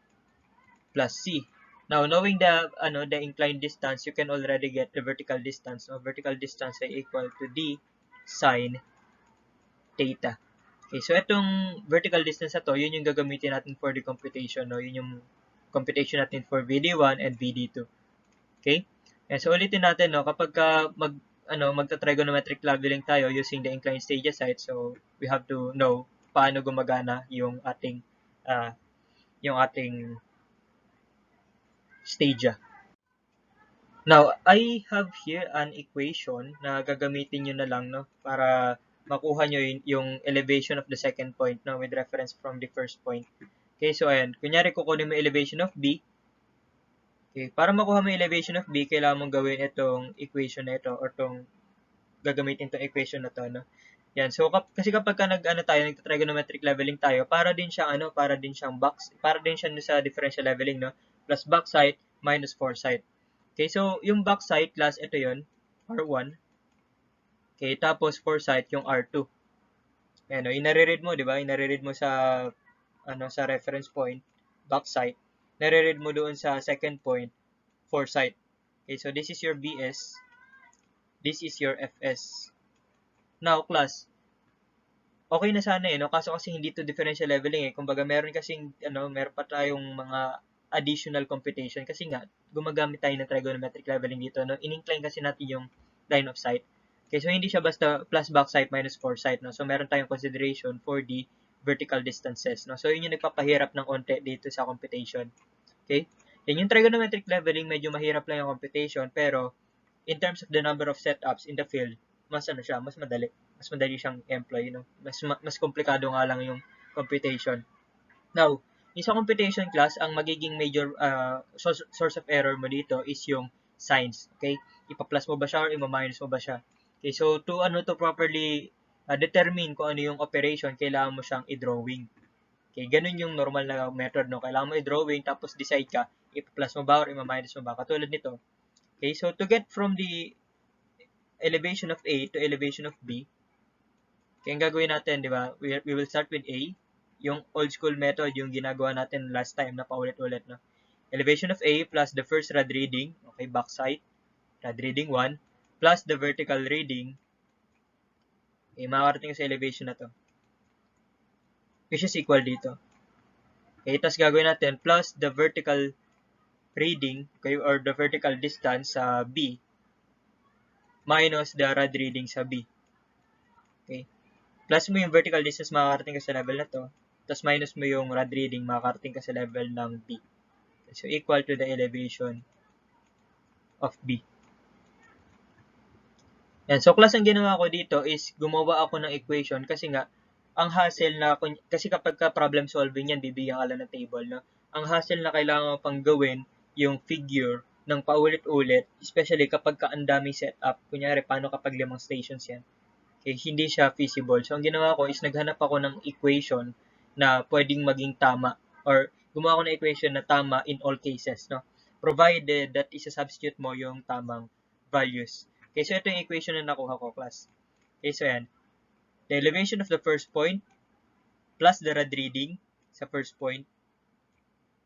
plus C. Now, knowing the inclined distance, you can already get the vertical distance. So, vertical distance ay equal to d sine theta. Okay, so itong vertical distance na to, yun yung gagamitin natin for the computation, no? Yun yung computation natin for VD1 and VD2. Okay? And so ulitin natin, no, kapag magta-trigonometric leveling tayo using the inclined stages site, so we have to know paano gumagana yung ating stagia. Now, I have here an equation na gagamitin nyo na lang, no, para makuha nyo yung elevation of the second point, no, with reference from the first point. Okay, so ayan, kunyari kukunin mo elevation of B. Okay, para makuha mo yung elevation of B, kailangan mong gawin itong equation na ito or gagamitin itong equation na to, no? Yan. So kasi kapag nagta-trigonometric leveling tayo, para din siyang sa differential leveling, no? Plus back side minus foresight. Okay, so yung back side class ito 'yon, R1. Okay, tapos foresight yung R2. Ayan, no, inare-read mo, 'di ba? Inare-read mo sa reference point, back side. Nare-read mo doon sa second point, foresight. Okay, so this is your BS. This is your FS. Now, class, okay na sana no? Kaso kasi hindi to differential leveling Kumbaga, meron pa tayong mga additional computation kasi nga, gumagamit tayo ng trigonometric leveling dito, no? In-incline kasi natin yung line of sight. Okay, so hindi siya basta plus back sight minus foresight, no? So, meron tayong consideration for the vertical distances, no? So, yun yung nagpapahirap ng onte dito sa computation. Okay? Yan yung trigonometric leveling, medyo mahirap lang yung computation, pero in terms of the number of setups in the field, mas madali. Mas madali siyang employ, no? Mas komplikado nga lang yung computation. Now, yung sa computation class, ang magiging major source of error mo dito is yung signs, okay? Ipa-plus mo ba siya or ima-minus mo ba siya? Okay, so to properly determine kung ano yung operation, kailangan mo siyang i-drawing. Okay, ganun yung normal na method, no? Kailangan mo i-drawing, tapos decide ka, ipa-plus mo ba or ima-minus mo ba? Katulad nito. Okay, so to get from the elevation of A to elevation of B, kaya ang gagawin natin, di ba? We will start with A. Yung old school method, yung ginagawa natin last time na paulit-ulit, no? Elevation of A plus the first rod reading, okay, backside, rod reading 1, plus the vertical reading, okay, makakarating sa elevation na to, which is equal dito. Okay, tapos gagawin natin, plus the vertical reading, okay, or the vertical distance sa B, minus the rod reading sa B. Okay. Plus mo yung vertical distance, makakarating ka sa level na to. Tapos minus mo yung rod reading, makakarating ka sa level ng B. So, equal to the elevation of B. Yan. So, class, ang ginawa ko dito is gumawa ako ng equation kasi nga, ang hassle kasi kapag ka problem solving yan, bibigyan ka lang ng table, no? Ang hassle na kailangan pang gawin yung figure ng paulit-ulit, especially kapag ka ang daming setup. Kunyari, paano kapag 5 stations yan? Okay, hindi siya feasible. So, ang ginawa ko is naghanap ako ng equation na pwedeng maging tama or gumawa ako ng equation na tama in all cases, no? Provided that isa-substitute mo yung tamang values. Okay, so ito yung equation na nakuha ko, class. Okay, so yan. The elevation of the first point plus the rod reading sa first point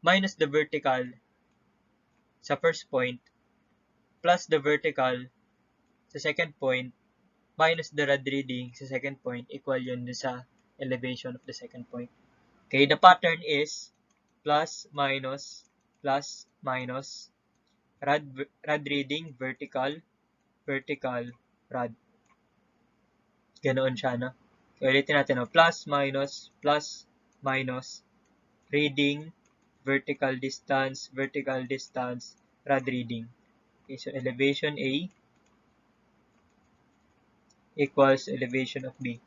minus the vertical sa first point plus the vertical sa second point minus the rod reading sa second point equal yun sa elevation of the second point. Okay, the pattern is plus, minus, rod reading, vertical, rod. Ganoon siya, no? So, ulitin natin, no? Plus, minus, reading, vertical distance, rod reading. Okay, so elevation A equals elevation of B.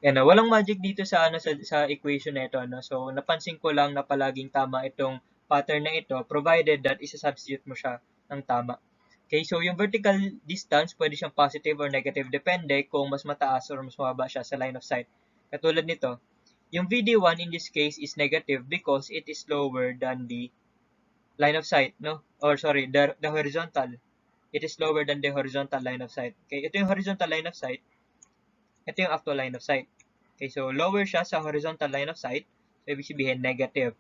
Yan, walang magic dito sa sa equation na ito, no? So napansin ko lang na palaging tama itong pattern na ito provided that isa-substitute mo siya ng tama. Okay, so yung vertical distance pwede siyang positive or negative depende kung mas mataas or mas mababa siya sa line of sight. Katulad nito, yung VD1 in this case is negative because it is lower than the line of sight, no? Or sorry, the horizontal. It is lower than the horizontal line of sight. Okay, ito yung horizontal line of sight. Ito yung actual line of sight. Okay, so lower siya sa horizontal line of sight. So, ibig sabihin, negative.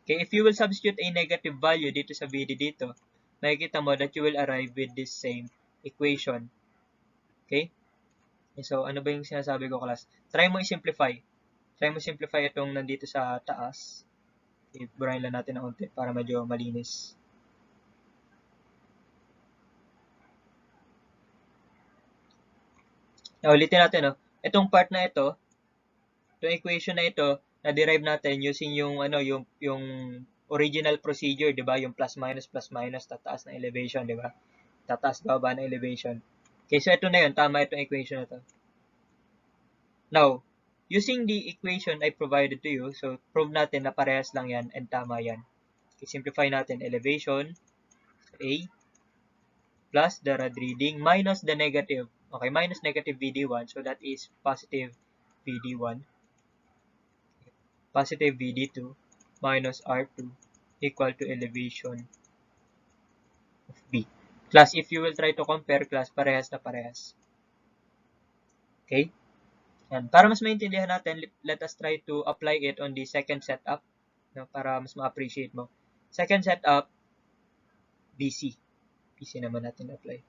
Okay, if you will substitute a negative value dito sa VD dito, makikita mo that you will arrive with this same equation. Okay? So, ano ba yung sinasabi ko, class? Try mo i-simplify. Try mo simplify itong nandito sa taas. Okay, burahin lang natin ng unti para medyo malinis. Now, ulitin natin, no? Itong part na ito, itong equation na ito, na-derive natin using yung, yung original procedure, di ba? Yung plus minus, tataas na elevation, di ba? Tataas baba na elevation. Okay, so ito na yun. Tama itong equation na to. Now, using the equation I provided to you, so prove natin na parehas lang yan and tama yan. Okay, simplify natin. Elevation A plus the rad reading minus the negative. Okay, minus negative VD1. So that is positive VD1. Positive VD2 minus R2 equal to elevation of B. Class, if you will try to compare, class, parehas na parehas. Okay? And para mas maintindihan natin, let us try to apply it on the second setup, no, para mas ma-appreciate mo. Second setup, BC. BC naman natin apply.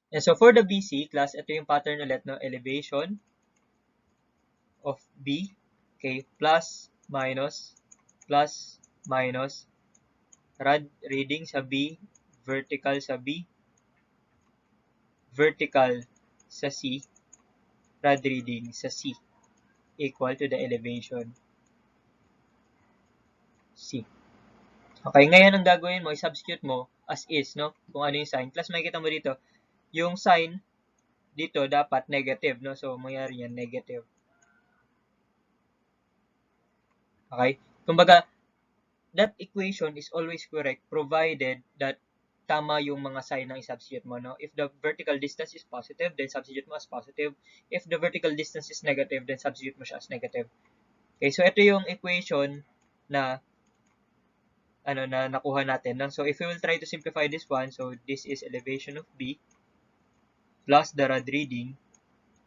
And so for the BC class, ito yung pattern ulit, no? Elevation of B, okay, plus, minus, rad reading sa B, vertical sa B, vertical sa C, rad reading sa C, equal to the elevation C. Okay, ngayon ang gagawin mo, i-substitute mo as is, no? Kung ano yung sign. Plus, makikita mo dito, yung sign dito dapat negative, no? So, mangyari yan, negative. Okay? Kumbaga, that equation is always correct provided that tama yung mga sign ng i-substitute mo, no? If the vertical distance is positive, then substitute mo as positive. If the vertical distance is negative, then substitute mo siya as negative. Okay, so ito yung equation na na nakuha natin. No? So, if we will try to simplify this one, so this is elevation of B plus the rad reading,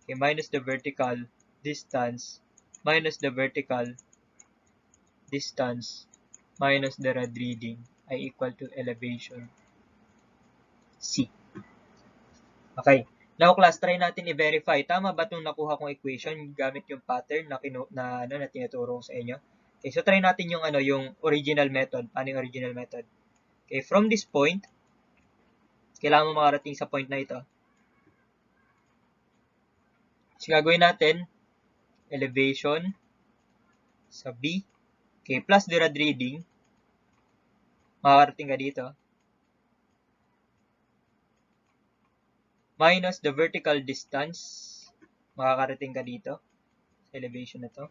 okay, minus the vertical distance, minus the vertical distance, minus the rad reading ay equal to elevation C. Okay. Now, class, try natin i-verify. Tama ba itong nakuha kong equation gamit yung pattern na, na tinuturo ko sa inyo? Okay, so try natin yung, yung original method. Paano yung original method? Okay, from this point, kailangan mo makarating sa point na ito. So, gagawin natin, elevation sa B. Okay, plus the rad reading. Makakarating ka dito. Minus the vertical distance. Makakarating ka dito. Sa elevation na to.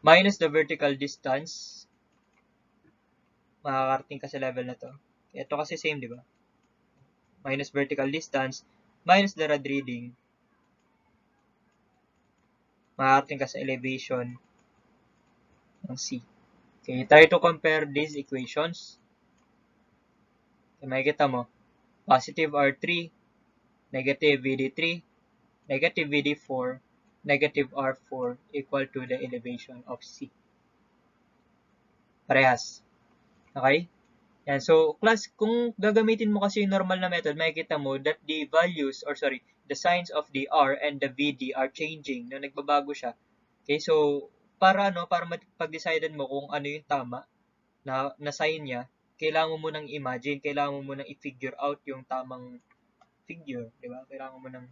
Minus the vertical distance. Makakarating ka sa level na to. Ito kasi same, di ba? Minus vertical distance, minus the rad reading. Makakarating ka sa elevation ng C. Okay, try to compare these equations. Okay, makikita mo, positive R3, negative VD3, negative VD4, negative R4 equal to the elevation of C. Parehas. Okay? Yan. So, class, kung gagamitin mo kasi yung normal na method, makikita mo that the values, or sorry, the signs of the R and the VD are changing, no, nagbabago siya. Okay, so, para pag-decidean mo kung ano yung tama na sign niya, kailangan mo munang imagine, kailangan mo munang i-figure out yung tamang figure, di ba? Kailangan mo munang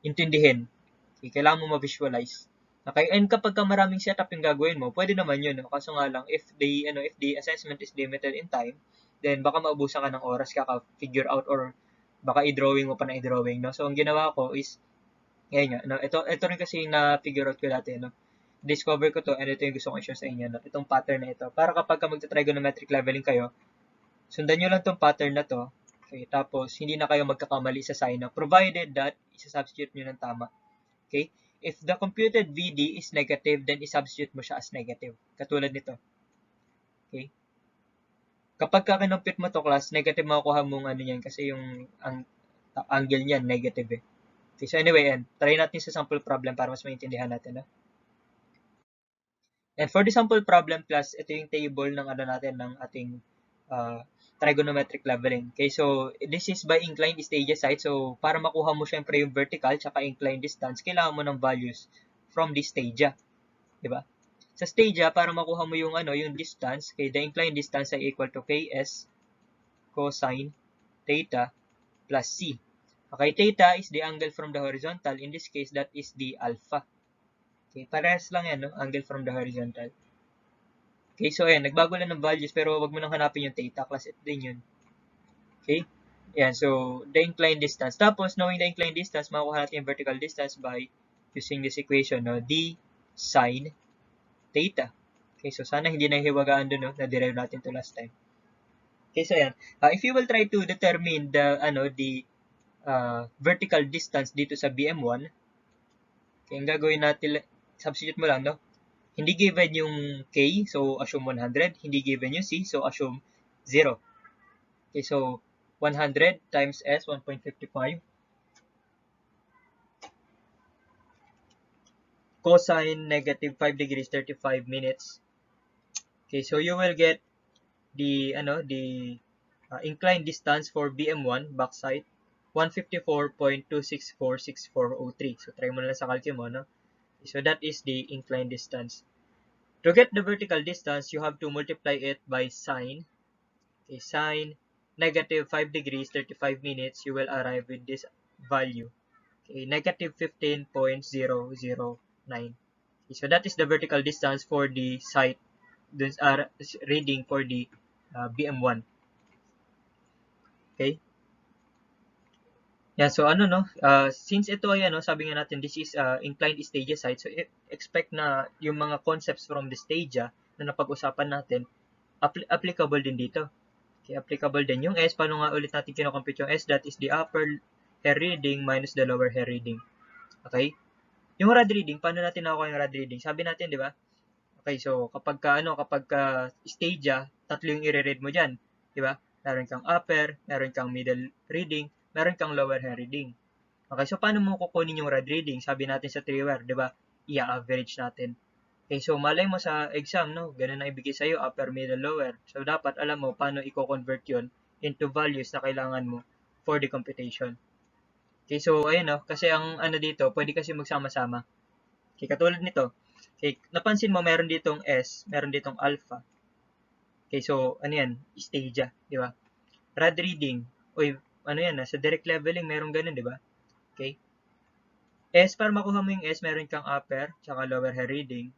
intindihin. Okay, kailangan mo ma-visualize. Okay? And kapag ka maraming setup yung gagawin mo, pwede naman yun, no? Kaso nga lang, if the assessment is limited in time, then baka maubusan ka ng oras kaka-figure out or baka i-drawing mo pa na i-drawing, no? So, ang ginawa ko is, ngayon nga, no? Ito rin kasi na-figure out ko dati, no? Discover ko to, and ito yung gusto kong i-share sa inyo, no? Itong pattern na ito. Para kapag ka magta-trigonometric leveling kayo, sundan nyo lang tong pattern na to. Okay, tapos, hindi na kayo magkakamali sa sign, no? Provided that, isa-substitute nyo ng tama. Okay? If the computed VD is negative, then i-substitute mo siya as negative. Katulad nito. Okay? Kapag ka kinumpute mo to class, negative makukuha mong ano yan kasi ang angle niyan negative eh. Okay, so anyway, try natin sa sample problem para mas maintindihan natin. No? And for the sample problem class, ito yung table ng ano natin ng ating trigonometric leveling. Okay, so this is by inclined stages side. So para makuha mo syempre yung vertical tsaka inclined distance, kailangan mo ng values from this stage, 'di ba? Sa stage, para makuha mo yung yung distance, okay, the inclined distance ay equal to ks cosine theta plus c. Okay, theta is the angle from the horizontal. In this case, that is the alpha. Okay, parehas lang yan, no? Angle from the horizontal. Okay, so ayan, nagbago lang ng values pero wag mo nang hanapin yung theta, class it din yun. Okay? Ayan, so the inclined distance. Tapos, knowing the inclined distance, makukuha natin yung vertical distance by using this equation, no? D sine theta. Okay, so sana hindi na hiwagaan dun, no? Na-derive natin to last time. Okay, so ayan. If you will try to determine the vertical distance dito sa BM1, okay, ang gagawin natin, substitute mo lang, no? Hindi given yung K, so assume 100. Hindi given yung C, so assume 0. Okay, so 100 times S, 1.55. Cosine negative 5 degrees, 35 minutes. Okay, so you will get the inclined distance for BM1 backside 154.2646403. So try mo na lang sa calculus mo, no? So that is the inclined distance. To get the vertical distance, you have to multiply it by sine. Okay, sine negative 5 degrees 35 minutes, you will arrive with this value. Okay, negative 15.009. Okay, so that is the vertical distance for the site. Those are reading for the BM1. Okay? Yeah, so since ito ay sabi nga natin this is inclined stages site, so expect na yung mga concepts from the stage na napag-usapan natin applicable din dito. Okay, applicable din yung S. Paano nga ulit natin kino-compute yung S? That is the upper hair reading minus the lower hair reading. Okay? Yung rod reading, paano natin nakuha yung rod reading? Sabi natin, di ba? Okay, so kapag ka stage, tatlo yung i-read mo diyan, di ba? Meron kang upper, meron kang middle reading, meron kang lower hair reading. Okay, so paano mo kukunin yung rod reading? Sabi natin sa 3-wire, di ba? I-average natin. Okay, so malay mo sa exam, no? Ganun na ibigay sa'yo, upper, middle, lower. So dapat alam mo paano i-convert yun into values na kailangan mo for the computation. Okay, so ayun, no? Kasi ang dito, pwede kasi magsama-sama. Okay, katulad nito. Okay, napansin mo meron ditong S, meron ditong alpha. Okay, so ano yan? Stage, di ba? Rod reading. Uy, sa direct leveling meron ganun, di ba? Okay. S, para makuha mo yung S, meron kang upper, tsaka lower hair reading.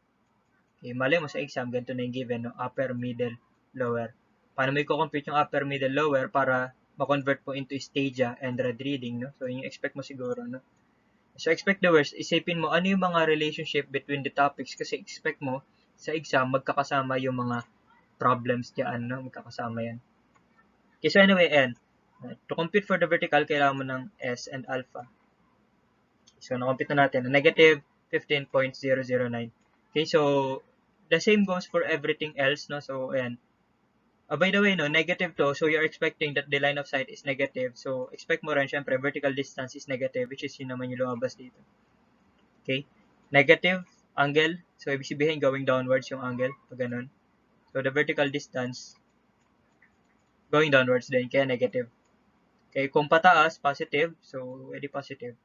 Okay, malay mo sa exam, ganito na yung given, no? Upper, middle, lower. Paano mo i-compute yung upper, middle, lower para ma-convert mo into stage and rod reading, no? So, yung expect mo siguro, no? So, expect the worst. Isipin mo, ano yung mga relationship between the topics kasi expect mo sa exam, magkakasama yung mga problems dyan, no? Magkakasama yan. Okay, so anyway, to compute for the vertical, kailangan mo ng S and alpha. So, na-compute na natin. Negative 15.009. Okay, so, the same goes for everything else, no? So, ayan. By the way, no, negative to, so you're expecting that the line of sight is negative. So, expect mo rin, syempre, vertical distance is negative, which is yun naman yung lumabas dito. Okay? Negative angle. So, ibig sabihin, going downwards yung angle. Pag ganun. So, the vertical distance, going downwards din, kaya negative. Okay? Kung pataas, positive. So, edi positive.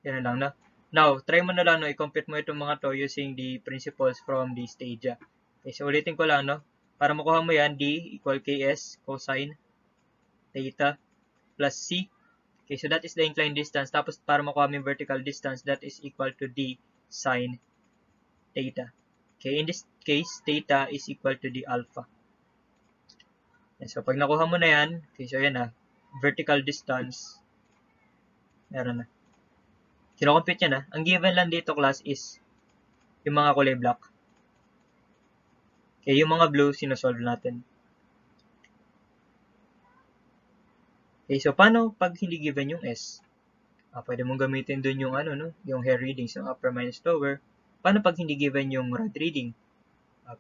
Yan lang, no? Now, try mo na lang, no, i-compute mo itong mga to using the principles from the stage. Okay, so ulitin ko lang, no? Para makuha mo yan, D equal Ks cosine theta plus C. Okay, so that is the inclined distance. Tapos, para makuha mo yung vertical distance, that is equal to D sine theta. Okay, in this case, theta is equal to the alpha. Okay, so pag nakuha mo na yan, okay, so yan na, vertical distance, meron na. Kinocompute yan na. Ang given lang dito, class, is yung mga kulay black. Okay, yung mga blue, sinosolve natin. Okay, so paano pag hindi given yung S? Pwede mong gamitin dun yung yung hair readings, yung upper minus lower. Paano pag hindi given yung rod reading?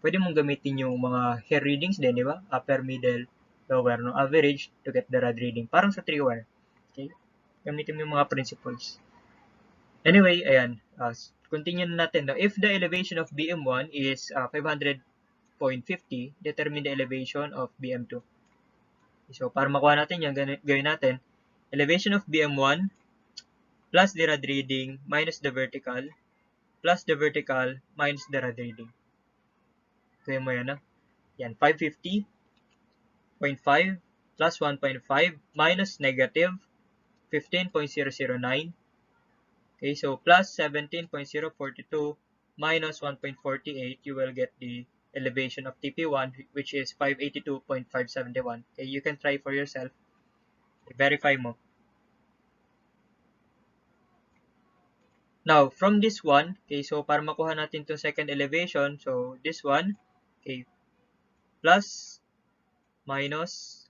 Pwede mong gamitin yung mga hair readings din, di ba? Upper, middle, lower, no? Average to get the rod reading. Parang sa 3-wire. Okay? Gamitin mo yung mga principles. Anyway, ayan. Continue na natin. No? If the elevation of BM1 is 500.50, determine the elevation of BM2. So, para makuha natin yan, gawin natin. Elevation of BM1 plus the rod reading minus the vertical plus the vertical minus the rod reading. Gawin mo yan, Yan, 550.5 plus 1.5 minus negative 15.009. Okay, so plus 17.042 minus 1.48, you will get the elevation of TP1, which is 582.571. Okay, you can try for yourself. Verify mo. Now, from this one, okay, so para makuha natin itong second elevation, so this one, okay, plus, minus,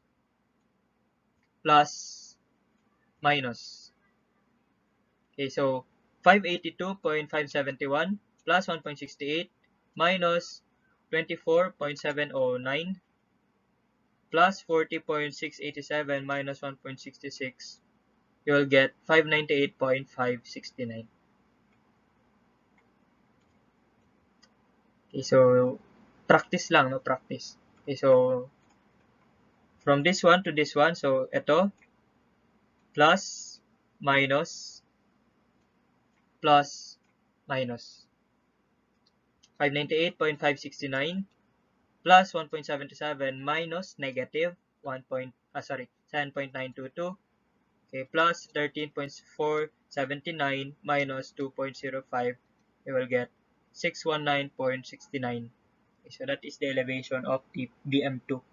plus, minus. Okay, so 582.571 plus 1.68 minus 24.709 plus 40.687 minus 1.66, you will get 598.569. Okay, so practice lang, no? Practice. Okay, so from this one to this one, so ito, plus, minus, plus, minus. 598.569 plus 1.77 minus negative 7.922, okay, plus 13.479 minus 2.05, you will get 619.69. Okay, so that is the elevation of the BM2.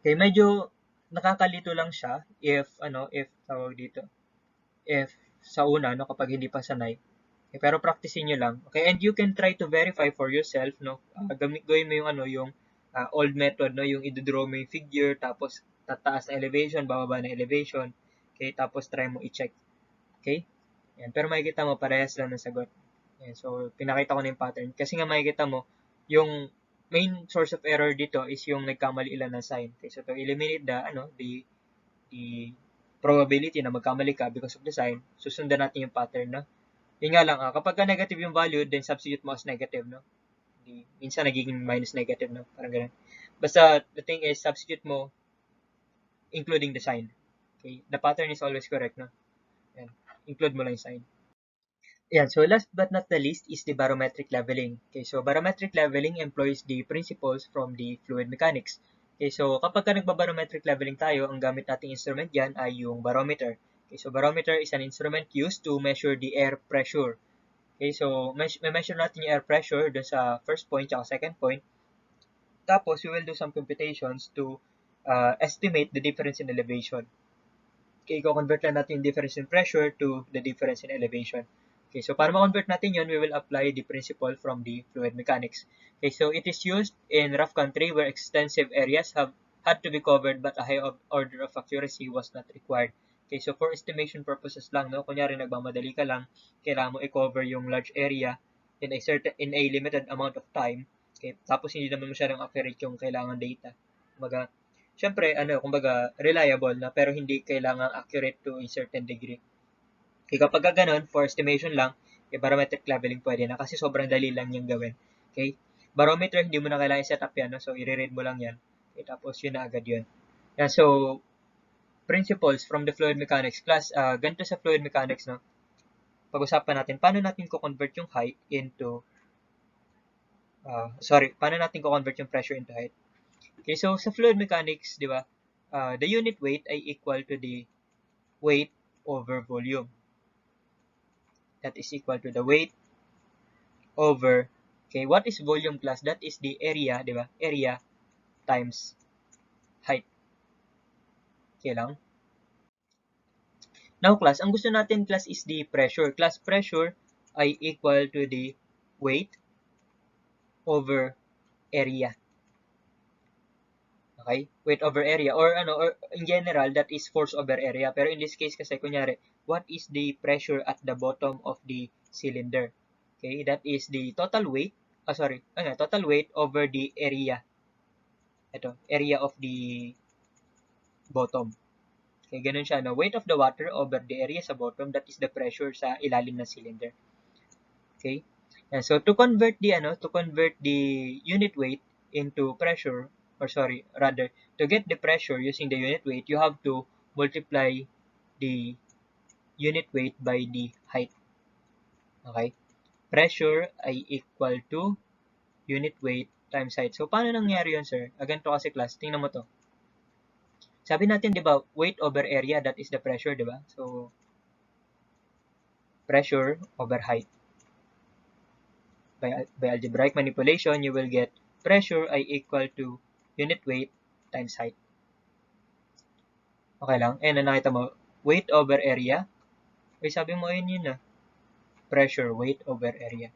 Okay, medyo nakakalito lang siya if tawag dito, if sa una, no, kapag hindi pa sanay. Okay, pero practicein nyo lang. Okay, and you can try to verify for yourself, no. Gawin mo yung old method, no, yung i-draw mo yung figure, tapos tataas na elevation, bababa na elevation. Okay, tapos try mo i-check. Okay? Yan, pero makikita mo parehas lang ng sagot. Yan, so pinakita ko na yung pattern kasi nga makikita mo yung main source of error dito is yung nagkamali lang ng sign. Okay, so to eliminate the probability na magkamali ka because of the sign, susundan natin yung pattern, no. Yun nga lang, kapag ka negative yung value, then substitute mo as negative, no? Minsan nagiging minus negative, no? Parang ganun. Basta, the thing is, substitute mo including the sign. Okay? The pattern is always correct, no? Yan. Include mo lang yung sign. Yan. So, last but not the least is the barometric leveling. Okay? So, barometric leveling employs the principles from the fluid mechanics. Okay? So, kapag ka nagbabarometric leveling tayo, ang gamit nating instrument yan ay yung barometer. Okay, so barometer is an instrument used to measure the air pressure. Okay, so measure natin yung air pressure dun sa first point at second point. Tapos, we will do some computations to estimate the difference in elevation. Okay, i-convert lang natin yung difference in pressure to the difference in elevation. Okay, so para ma-convert natin yun, we will apply the principle from the fluid mechanics. Okay, so it is used in rough country where extensive areas had to be covered but a high order of accuracy was not required. Okay, so for estimation purposes lang, no, kunyari nagmamadali ka lang, kailangan mo i-cover yung large area in a limited amount of time. Okay, tapos hindi naman masyadong accurate yung kailangan data. Kumbaga, syempre, kumbaga, reliable na pero hindi kailangan accurate to a certain degree. Okay, kapag ganun, for estimation lang, barometric leveling pwede na kasi sobrang dali lang yung gawin. Okay? Barometer, hindi mo na kailangan set up yan, no? So, i-read mo lang yan. Okay, tapos yun na agad yun. Yeah, so, principles from the fluid mechanics class, ganito sa fluid mechanics, no? Pag-usapan natin, paano natin ko-convert yung height into, paano natin ko-convert yung pressure into height. Okay, so sa fluid mechanics, di ba, the unit weight ay equal to the weight over volume. that is equal to the weight over, okay, what is volume class? That is the area, di ba? Area times height. Okay lang? Now class, ang gusto natin class is the pressure. Class pressure ay equal to the weight over area. Okay? Weight over area or or in general that is force over area. Pero in this case kasi kunyari, what is the pressure at the bottom of the cylinder? Okay, that is the total weight, total weight over the area. Ito, area of the bottom. Okay, ganun siya, no? Weight of the water over the area sa bottom, that is the pressure sa ilalim ng cylinder. Okay? And so to convert the unit weight into pressure, to get the pressure using the unit weight, you have to multiply the unit weight by the height. Okay? Pressure ay equal to unit weight times height. So, paano nangyari yun, sir? Ganito kasi class, tingnan mo to. Sabi natin, di ba, weight over area, that is the pressure, di ba? So, pressure over height. By algebraic manipulation, you will get pressure ay equal to unit weight times height. Okay lang? And nakita mo, weight over area. Ay, sabi mo, ayun yun na. Pressure, weight over area.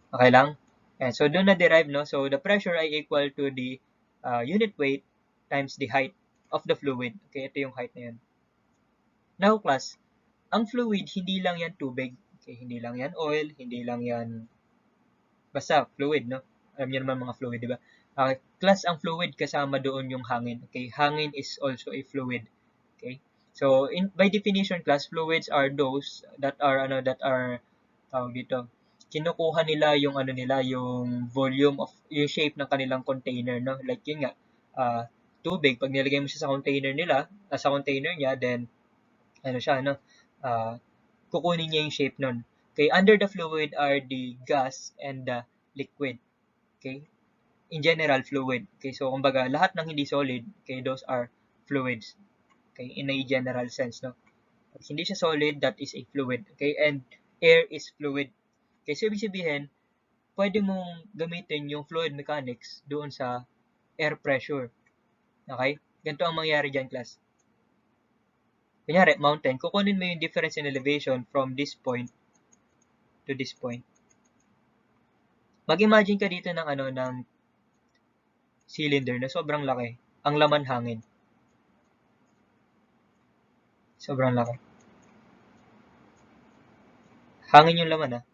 Okay lang? And so, doon na-derive, no? So, the pressure ay equal to the unit weight times the height of the fluid. Okay, ito yung height na yun. Now, class, ang fluid, hindi lang yan tubig. Okay, hindi lang yan oil, hindi lang yan basta fluid, no? Alam niyo naman mga fluid, di ba? Class, ang fluid kasama doon yung hangin. Okay, hangin is also a fluid. Okay? So, by definition, class, fluids are those that are tawag dito, kinukuha nila yung yung volume of yung shape ng kanilang container, no? Like yun nga, tubig, pag nilagay mo siya sa container niya, then kukunin niya yung shape nun. Okay, under the fluid are the gas and the liquid. Okay? In general, fluid. Okay, so kumbaga, lahat ng hindi solid, okay, those are fluids. Okay, in a general sense, no? Pag hindi siya solid, that is a fluid. Okay, and air is fluid. Okay, so ibig sabihin, pwede mong gamitin yung fluid mechanics doon sa air pressure. Okay? Ganito ang mangyayari dyan, class. Kunyari, mountain, kukunin mo yung difference in elevation from this point to this point. Mag-imagine ka dito ng cylinder na sobrang laki. Ang laman hangin. Sobrang laki. Hangin yung laman,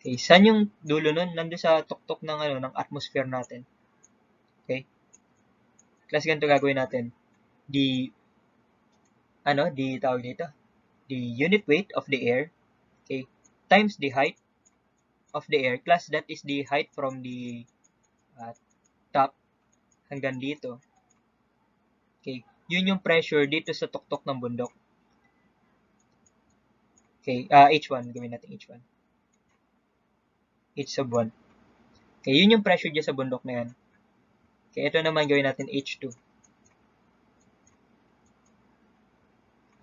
Okay, saan yung dulo nun? Nandun sa tuktok ng atmosphere natin. Okay? Class, ganito gagawin natin. The unit weight of the air, okay, times the height of the air. Class, that is the height from the top hanggang dito. Okay, yun yung pressure dito sa tuktok ng bundok. Okay, H1, gawin natin H1. H sub 1. Okay, yun yung pressure dyan sa bundok na yan. Okay, ito naman gawin natin H2.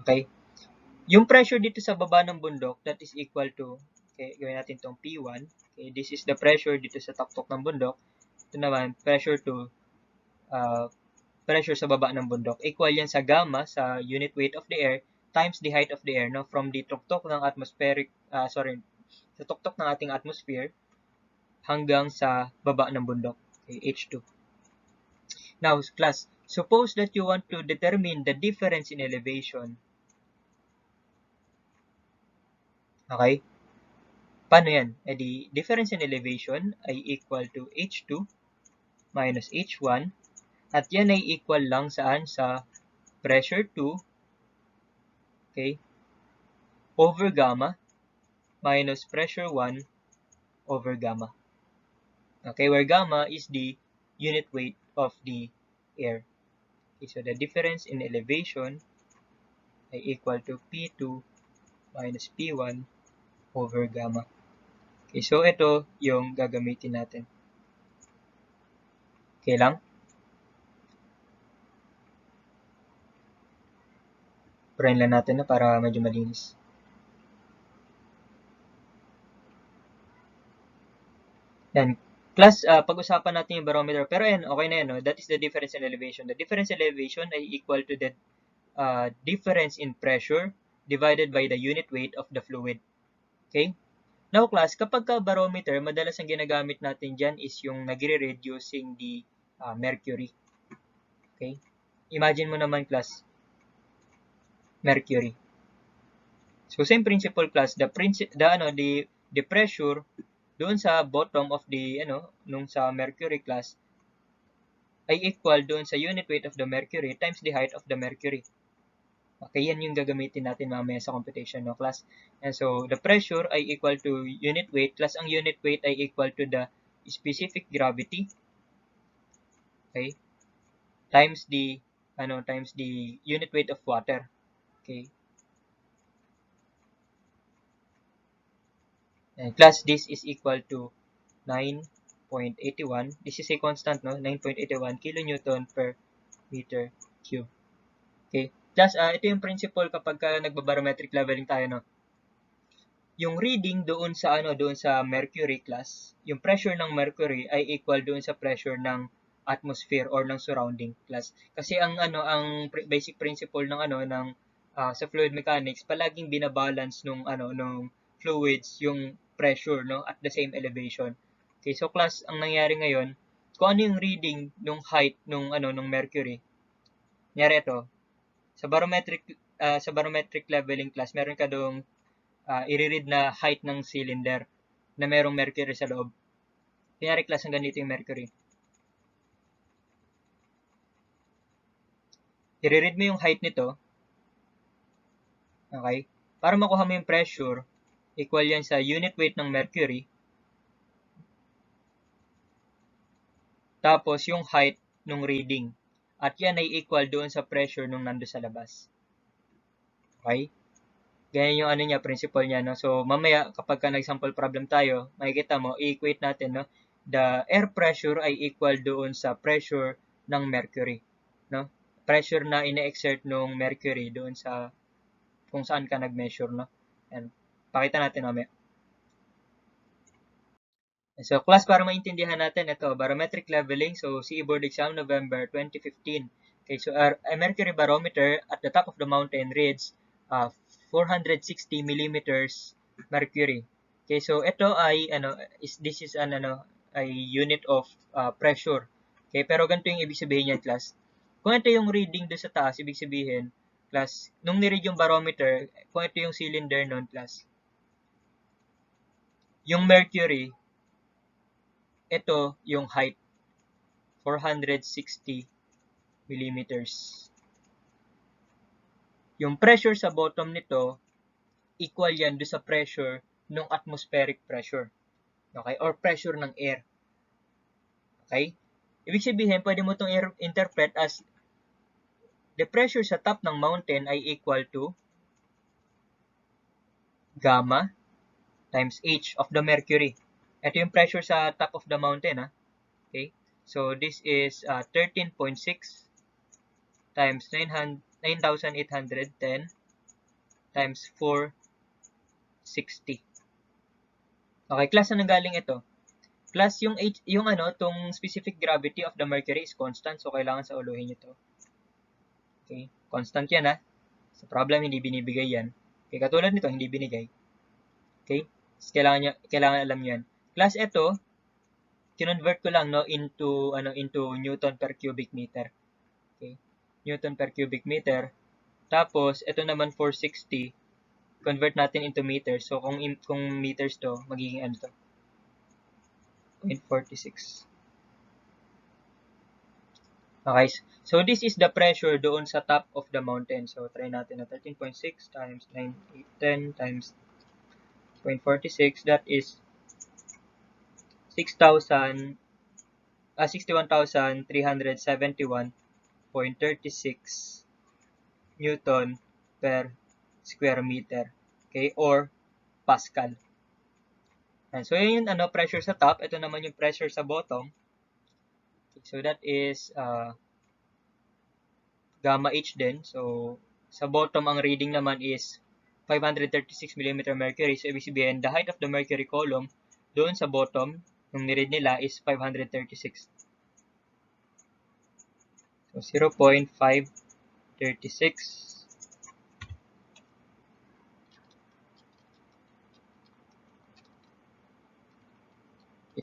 Okay, yung pressure dito sa baba ng bundok, that is equal to, okay, gawin natin itong P1. Okay, this is the pressure dito sa tuktok ng bundok. Ito naman, pressure sa baba ng bundok. Equal yan sa gamma, sa unit weight of the air, times the height of the air, no? From the tuktok ng sa tuktok ng ating atmosphere hanggang sa baba ng bundok. Okay, H2. Now, class, suppose that you want to determine the difference in elevation. Okay? Paano yan? The difference in elevation ay equal to H2 minus H1 at yan ay equal lang saan? Sa pressure 2, okay, over gamma minus pressure 1 over gamma. Okay, where gamma is the unit weight of the air. Okay, so the difference in elevation ay equal to P2 minus P1 over gamma. Okay, so ito yung gagamitin natin. Okay lang? Purahin lang natin na para medyo malinis. Yan. Class, pag-usapan natin yung barometer. Pero yan, okay na yan. No? That is the difference in elevation. The difference in elevation ay equal to the difference in pressure divided by the unit weight of the fluid. Okay? Now, class, kapag ka barometer, madalas ang ginagamit natin dyan is yung nagre-read using the mercury. Okay? Imagine mo naman, class, mercury. So, same principle, class. The pressure doon sa bottom of the, nung sa mercury, class, ay equal doon sa unit weight of the mercury times the height of the mercury. Okay, yan yung gagamitin natin mamaya sa computation, no, class? And so, the pressure ay equal to unit weight, plus ang unit weight ay equal to the specific gravity, okay, times the unit weight of water. Okay. And class, this is equal to 9.81. This is a constant, no? 9.81 kilonewton per meter cube. Okay. Class, ito yung principle kapag nagbabarometric leveling tayo, no? Yung reading doon sa mercury, class, yung pressure ng mercury ay equal doon sa pressure ng atmosphere or ng surrounding, class. Kasi ang basic principle ng sa fluid mechanics, palaging binabalance nung fluids yung pressure, no, at the same elevation. Okay, so class, ang nangyari ngayon, kung ano yung reading nung height nung mercury. Nangyari ito, sa barometric leveling, class, meron ka doong i-read na height ng cylinder na merong mercury sa loob. Kunyari, class, ang ganito yung mercury. I-read mo yung height nito. Okay? Para makuha mo yung pressure, equal yan sa unit weight ng mercury. Tapos, yung height ng reading. At yan ay equal doon sa pressure nung nando sa labas. Okay? Ganyan yung principle niya, no? So, mamaya, kapag ka nag-sample problem tayo, makikita mo, i-equate natin, no? The air pressure ay equal doon sa pressure ng mercury, no? Pressure na ine-exert nung mercury doon sa kung saan ka nag-measure, no? And pakita natin mamaya. So, class, para maintindihan natin, ito, barometric leveling. So, CE Board Exam, November 2015. Okay, so, a mercury barometer at the top of the mountain reads 460 millimeters mercury. Okay, so, ito ay, this is a unit of pressure. Okay, pero ganito yung ibig sabihin niyan, class. Kung ito yung reading doon sa taas, ibig sabihin, class, nung niread yung barometer, kung ito yung cylinder nun, class, yung mercury, ito yung height, 460 millimeters. Yung pressure sa bottom nito, equal yan do sa pressure ng atmospheric pressure. Okay? Or pressure ng air. Okay? Ibig sabihin, pwede mo itong interpret as the pressure sa top ng mountain ay equal to gamma times H of the mercury. Ito yung pressure sa top of the mountain. Okay? So, this is 13.6 times 9,810 times 460. Okay, class, na nanggaling ito? Class, tong specific gravity of the mercury is constant, so kailangan sa uluhin nyo to. Okay, constant yan, Sa problem, hindi binibigay yan. Okay, katulad nito, hindi binigay. Okay, so, kailangan alam nyo yan. Class, ito, kinonvert ko lang, into Newton per cubic meter. Okay, Newton per cubic meter. Tapos, ito naman 460, convert natin into meters. So, kung meters to, magiging ano to? 0.46. Okay, so this is the pressure doon sa top of the mountain. So, try natin na 13.6 times 9,810 times 0.46. That is 61,371.36 Newton per square meter. Okay, or Pascal. And so, yun yung pressure sa top. Ito naman yung pressure sa bottom. Okay, so, that is gamma H din. So, Sa bottom, ang reading naman is 536 mm mercury. So, ibig sabihin, the height of the mercury column doon sa bottom, yung niread nila is 536. So, 0.536.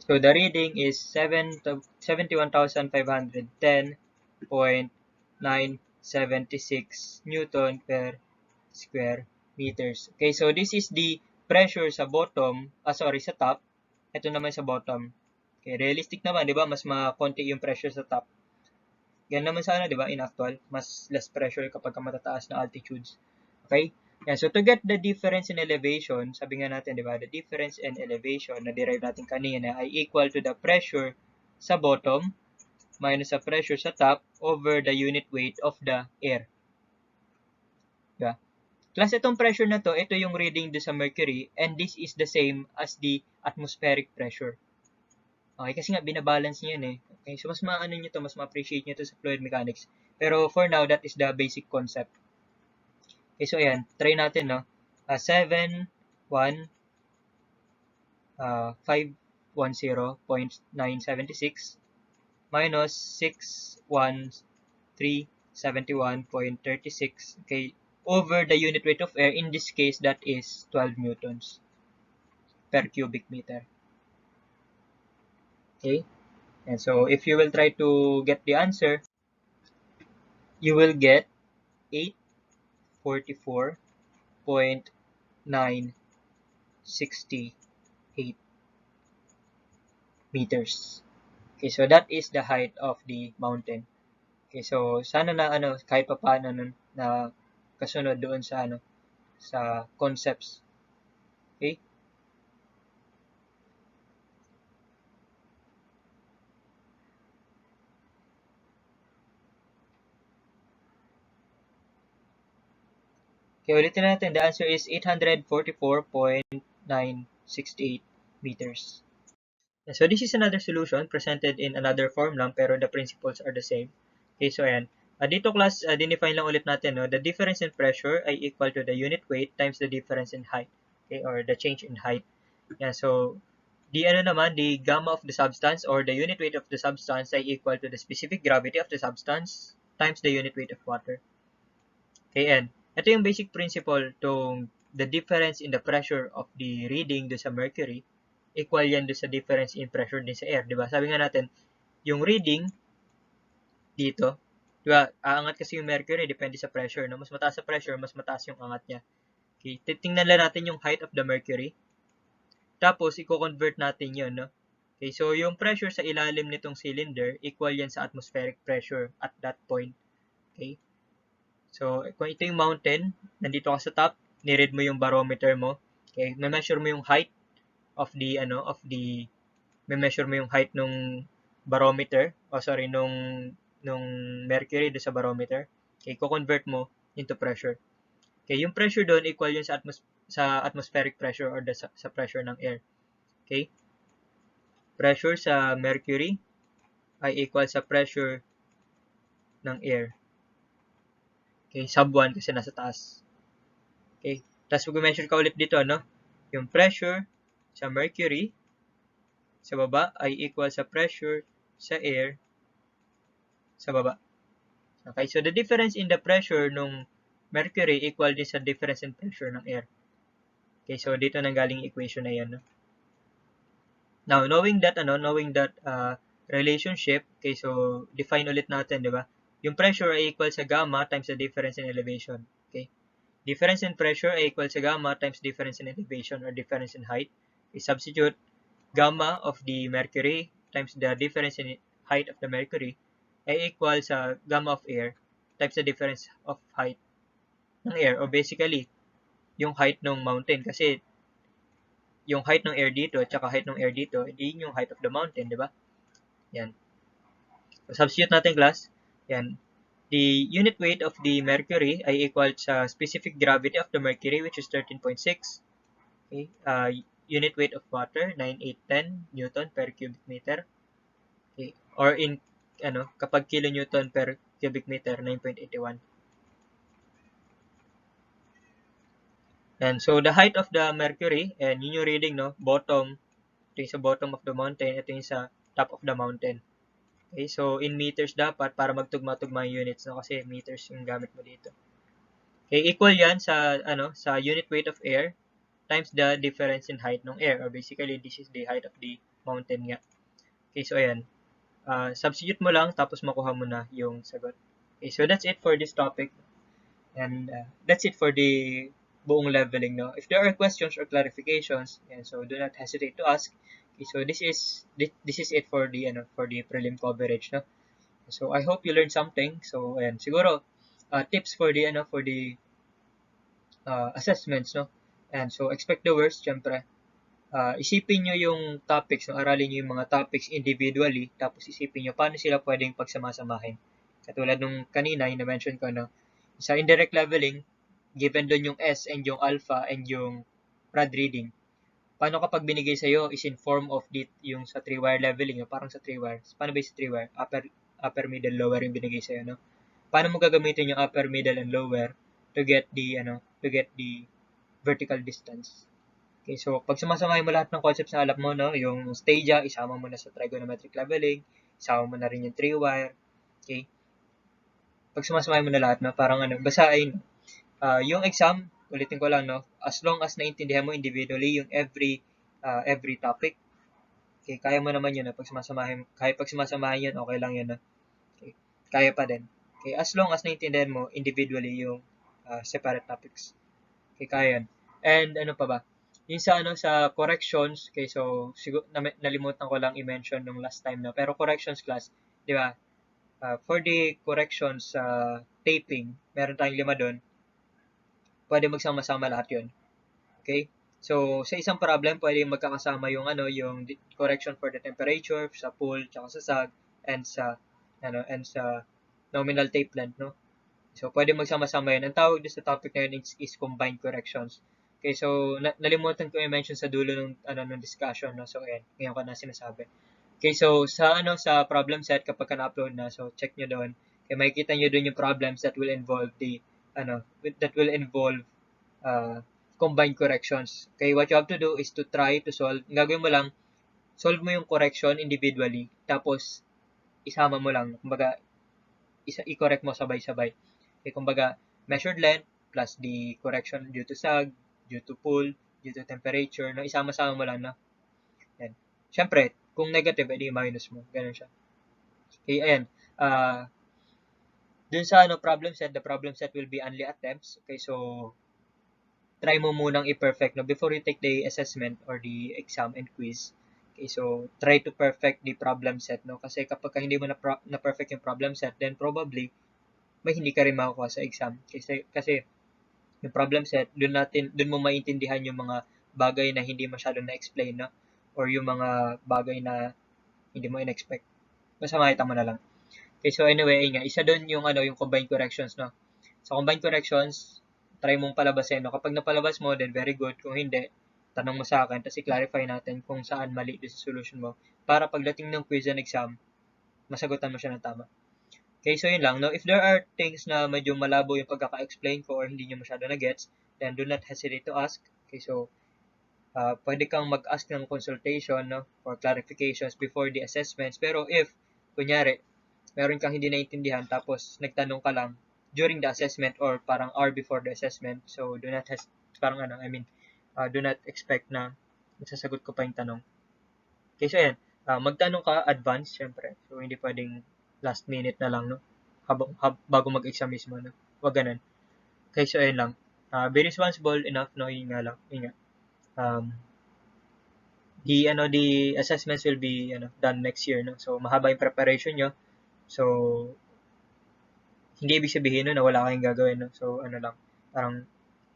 So, the reading is 71,510.976 Newton per square meters. Okay, so this is the pressure sa bottom, sa top. Ito naman sa bottom. Okay, realistic naman, di ba? Mas makonti yung pressure sa top. Yan naman sa di ba? In actual, mas less pressure kapag matataas na altitudes. Okay? Yan. So, to get the difference in elevation, sabi nga natin, di ba? The difference in elevation na derive natin kanina ay equal to the pressure sa bottom minus the pressure sa top over the unit weight of the air. Diba? Plus, itong pressure na to, ito yung reading do sa mercury, and this is the same as the atmospheric pressure. Okay, kasi nga, binabalance niya yan eh. Okay, so mas maano nyo to, mas ma-appreciate nyo to sa fluid mechanics. Pero for now, that is the basic concept. Okay, so ayan, try natin, no? 7, 1, 510.976 minus 61371.36, okay, over the unit weight of air. In this case, that is 12 newtons per cubic meter. Okay, and so if you will try to get the answer, you will get 844.968 meters. Okay, so that is the height of the mountain. Okay, so sana na kahit pa paano na kasunod doon sa sa concepts. Okay? Okay, ulitin natin. The answer is 844.968 meters. So this is another solution presented in another form lang pero the principles are the same. Okay, so ayan. Dito class, dinefine lang ulit natin, no? The difference in pressure ay equal to the unit weight times the difference in height. Okay, or the change in height. Yeah, so the gamma of the substance or the unit weight of the substance ay equal to the specific gravity of the substance times the unit weight of water. Okay, and ito yung basic principle tong the difference in the pressure of the reading do sa mercury equal yan do sa difference in pressure din sa air, di ba? Sabi nga natin, yung reading dito, di ba? Aangat kasi yung mercury depende sa pressure, no? Mas mataas sa pressure, mas mataas yung angat niya. Okay, titingnan lang natin yung height of the mercury. Tapos i-convert natin yun, no? Okay, so yung pressure sa ilalim nitong cylinder equal yan sa atmospheric pressure at that point. Okay? So, kung ito yung mountain, nandito ka sa top, niread mo yung barometer mo. Okay, measure mo yung height of the measure mo yung height nung barometer, nung mercury do sa barometer. Okay, ko-convert mo into pressure. Okay, yung pressure doon equal yun sa atmospheric pressure or sa pressure ng air. Okay? Pressure sa mercury ay equal sa pressure ng air. Okay, sub 1 kasi nasa taas. Okay, tapos mag-measure ka ulit dito, no? Yung pressure sa mercury sa baba ay equal sa pressure sa air sa baba. Okay, so the difference in the pressure nung mercury equal din sa difference in pressure ng air. Okay, so dito nanggaling equation na yan, no? Now, knowing that relationship, okay, so define ulit natin, di ba? Yung pressure ay equal sa gamma times the difference in elevation. Okay? Difference in pressure ay equal sa gamma times difference in elevation or difference in height. We substitute gamma of the mercury times the difference in height of the mercury ay equal sa gamma of air times the difference of height ng air, or basically yung height ng mountain, kasi yung height ng air dito at saka height ng air dito, hindi yung height of the mountain, di ba? Yan. So, substitute natin class. Yan. The unit weight of the mercury ay equal sa specific gravity of the mercury, which is 13.6. Okay. Unit weight of water, 9,810 Newton per cubic meter. Okay. Or kapag kilonewton per cubic meter, 9.81. And so the height of the Mercury, and yun yung reading, no? Bottom, ito yung sa bottom of the mountain, ito yung sa top of the mountain. Okay, so in meters dapat para magtugma-tugma yung units, no? Kasi meters yung gamit mo dito. Okay, equal yan sa, sa unit weight of air times the difference in height ng air, or basically, this is the height of the mountain nga. Okay, so ayan. Substitute mo lang, tapos makuha mo na yung sagot. Okay, so that's it for this topic. And that's it for the buong leveling, no? If there are questions or clarifications, and so do not hesitate to ask. Okay, so this is it for the for the prelim coverage, no? So I hope you learned something. So and siguro tips for the for the assessments, no? And so expect the worst, syempre. Isipin nyo yung topics, no? Aralin nyo yung mga topics individually, tapos isipin nyo paano sila pwedeng pagsamasamahin. Katulad nung kanina, yung na-mention ko, no? Sa indirect leveling, given doon yung S and yung alpha and yung prad reading, paano kapag binigay sa'yo is in form of yung sa 3-wire leveling, no? Parang sa 3-wire. Paano ba yung sa 3-wire? Upper, middle, lower yung binigay sa'yo, no? Paano mo gagamitin yung upper, middle, and lower to get the vertical distance? Okay, so pag sumasamahin mo lahat ng concepts na alam mo, no, yung stadia, isama mo na sa trigonometric leveling, isama mo na rin yung 3-wire, okay? Pag sumasamahin mo na lahat, no, parang basta ay, yung exam, ulitin ko lang, no, as long as naintindihan mo individually yung every topic, okay, kaya mo naman yun, no, pag sumasamahin yun, okay lang yun, no, okay, kaya pa din. Okay, as long as naintindihan mo individually yung separate topics. Okay, kaya yan. And ano pa ba? Yung sa corrections, okay, so siguro nalimutan ko lang i-mention nung last time na, pero corrections class, 'di ba? For the corrections taping, meron tayong 5 doon. Pwede magsama-sama lahat 'yon. Okay? So sa isang problem, pwede magkakasama yung yung correction for the temperature sa pool, tsaka sa sag, and sa nominal tape length, no? So, pwede magsama-sama yun. Ang tawag sa topic na yun is combined corrections. Okay, so, nalimutan ko i-mention sa dulo ng discussion, no? So, ayan, ngayon ko na sinasabi. Okay, so, sa problem set, kapag ka na-upload na, so, check nyo doon. Okay, makikita nyo doon yung problems that will involve combined corrections. Okay, what you have to do is to try to solve. Ang gagawin mo lang, solve mo yung correction individually, tapos, isama mo lang. Kumbaga, i-correct mo sabay-sabay. Okay, kumbaga, measured length plus the correction due to sag, due to pull, due to temperature, no? Isama-sama mo lang, no? Yan. Siyempre, kung negative, edi minus mo. Ganun siya. Okay, ayan. Dun sa problem set, the problem set will be only attempts. Okay, so, try mo munang i-perfect, no? Before you take the assessment or the exam and quiz. Okay, so, try to perfect the problem set, no? Kasi kapag hindi mo na-perfect yung problem set, then probably, may hindi ka rin makukuha sa exam. Kasi yung problem set, dun mo maintindihan yung mga bagay na hindi masyado na-explain, no? Or yung mga bagay na hindi mo in-expect. Basta makita mo na lang. Okay, so anyway, nga, isa dun yung yung combined corrections, no? Sa combined corrections, try mong palabasin, no? Kapag napalabas mo, then very good. Kung hindi, tanong mo sa akin, tapos i-clarify natin kung saan mali sa solution mo para pagdating ng quiz and exam, masagutan mo siya ng tama. Okay, so yun lang. No? If there are things na medyo malabo yung pagkaka-explain ko or hindi nyo masyado na-gets, then do not hesitate to ask. Okay, so pwede kang mag-ask ng consultation, no, for clarifications before the assessments. Pero if, kunyari, meron kang hindi naintindihan tapos nagtanong ka lang during the assessment or parang hour before the assessment, so do not do not expect na masasagot ko pa yung tanong. Okay, so yan. Magtanong ka advance, syempre. So, hindi pwedeng last minute na lang, no? Bago mag-exam mismo, no? Huwag ganun. Okay, so ayun lang. Be responsible enough, no? Yun nga lang. Yun nga. The assessments will be, done next year, no? So, mahaba yung preparation nyo. So, hindi ibig sabihin, no, na wala kayong gagawin, no? So, lang. Parang,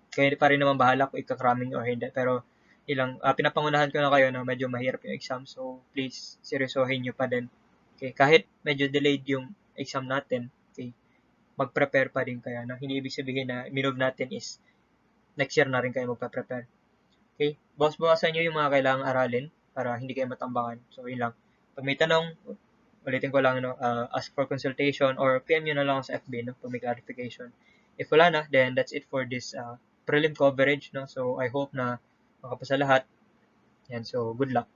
kayo pa rin naman bahala kung ika-cramming or hindi. Pero, ilang pinapangunahan ko na kayo na medyo mahirap yung exam. So, please, seryosohin nyo pa din. Okay, kahit medyo delayed yung exam natin, okay, mag-prepare pa rin kayo. No? Hindi ibig sabihin na minove natin is next year na rin kayo magpa-prepare. Okay, bawasan nyo yung mga kailangang aralin para hindi kayo matambakan. So, yun lang. Pag may tanong, ulitin ko lang, no, ask for consultation or PM nyo na lang sa FB, no, pag may clarification. If wala na, then that's it for this prelim coverage, no? So, I hope na makapasa lahat. Yan, so good luck.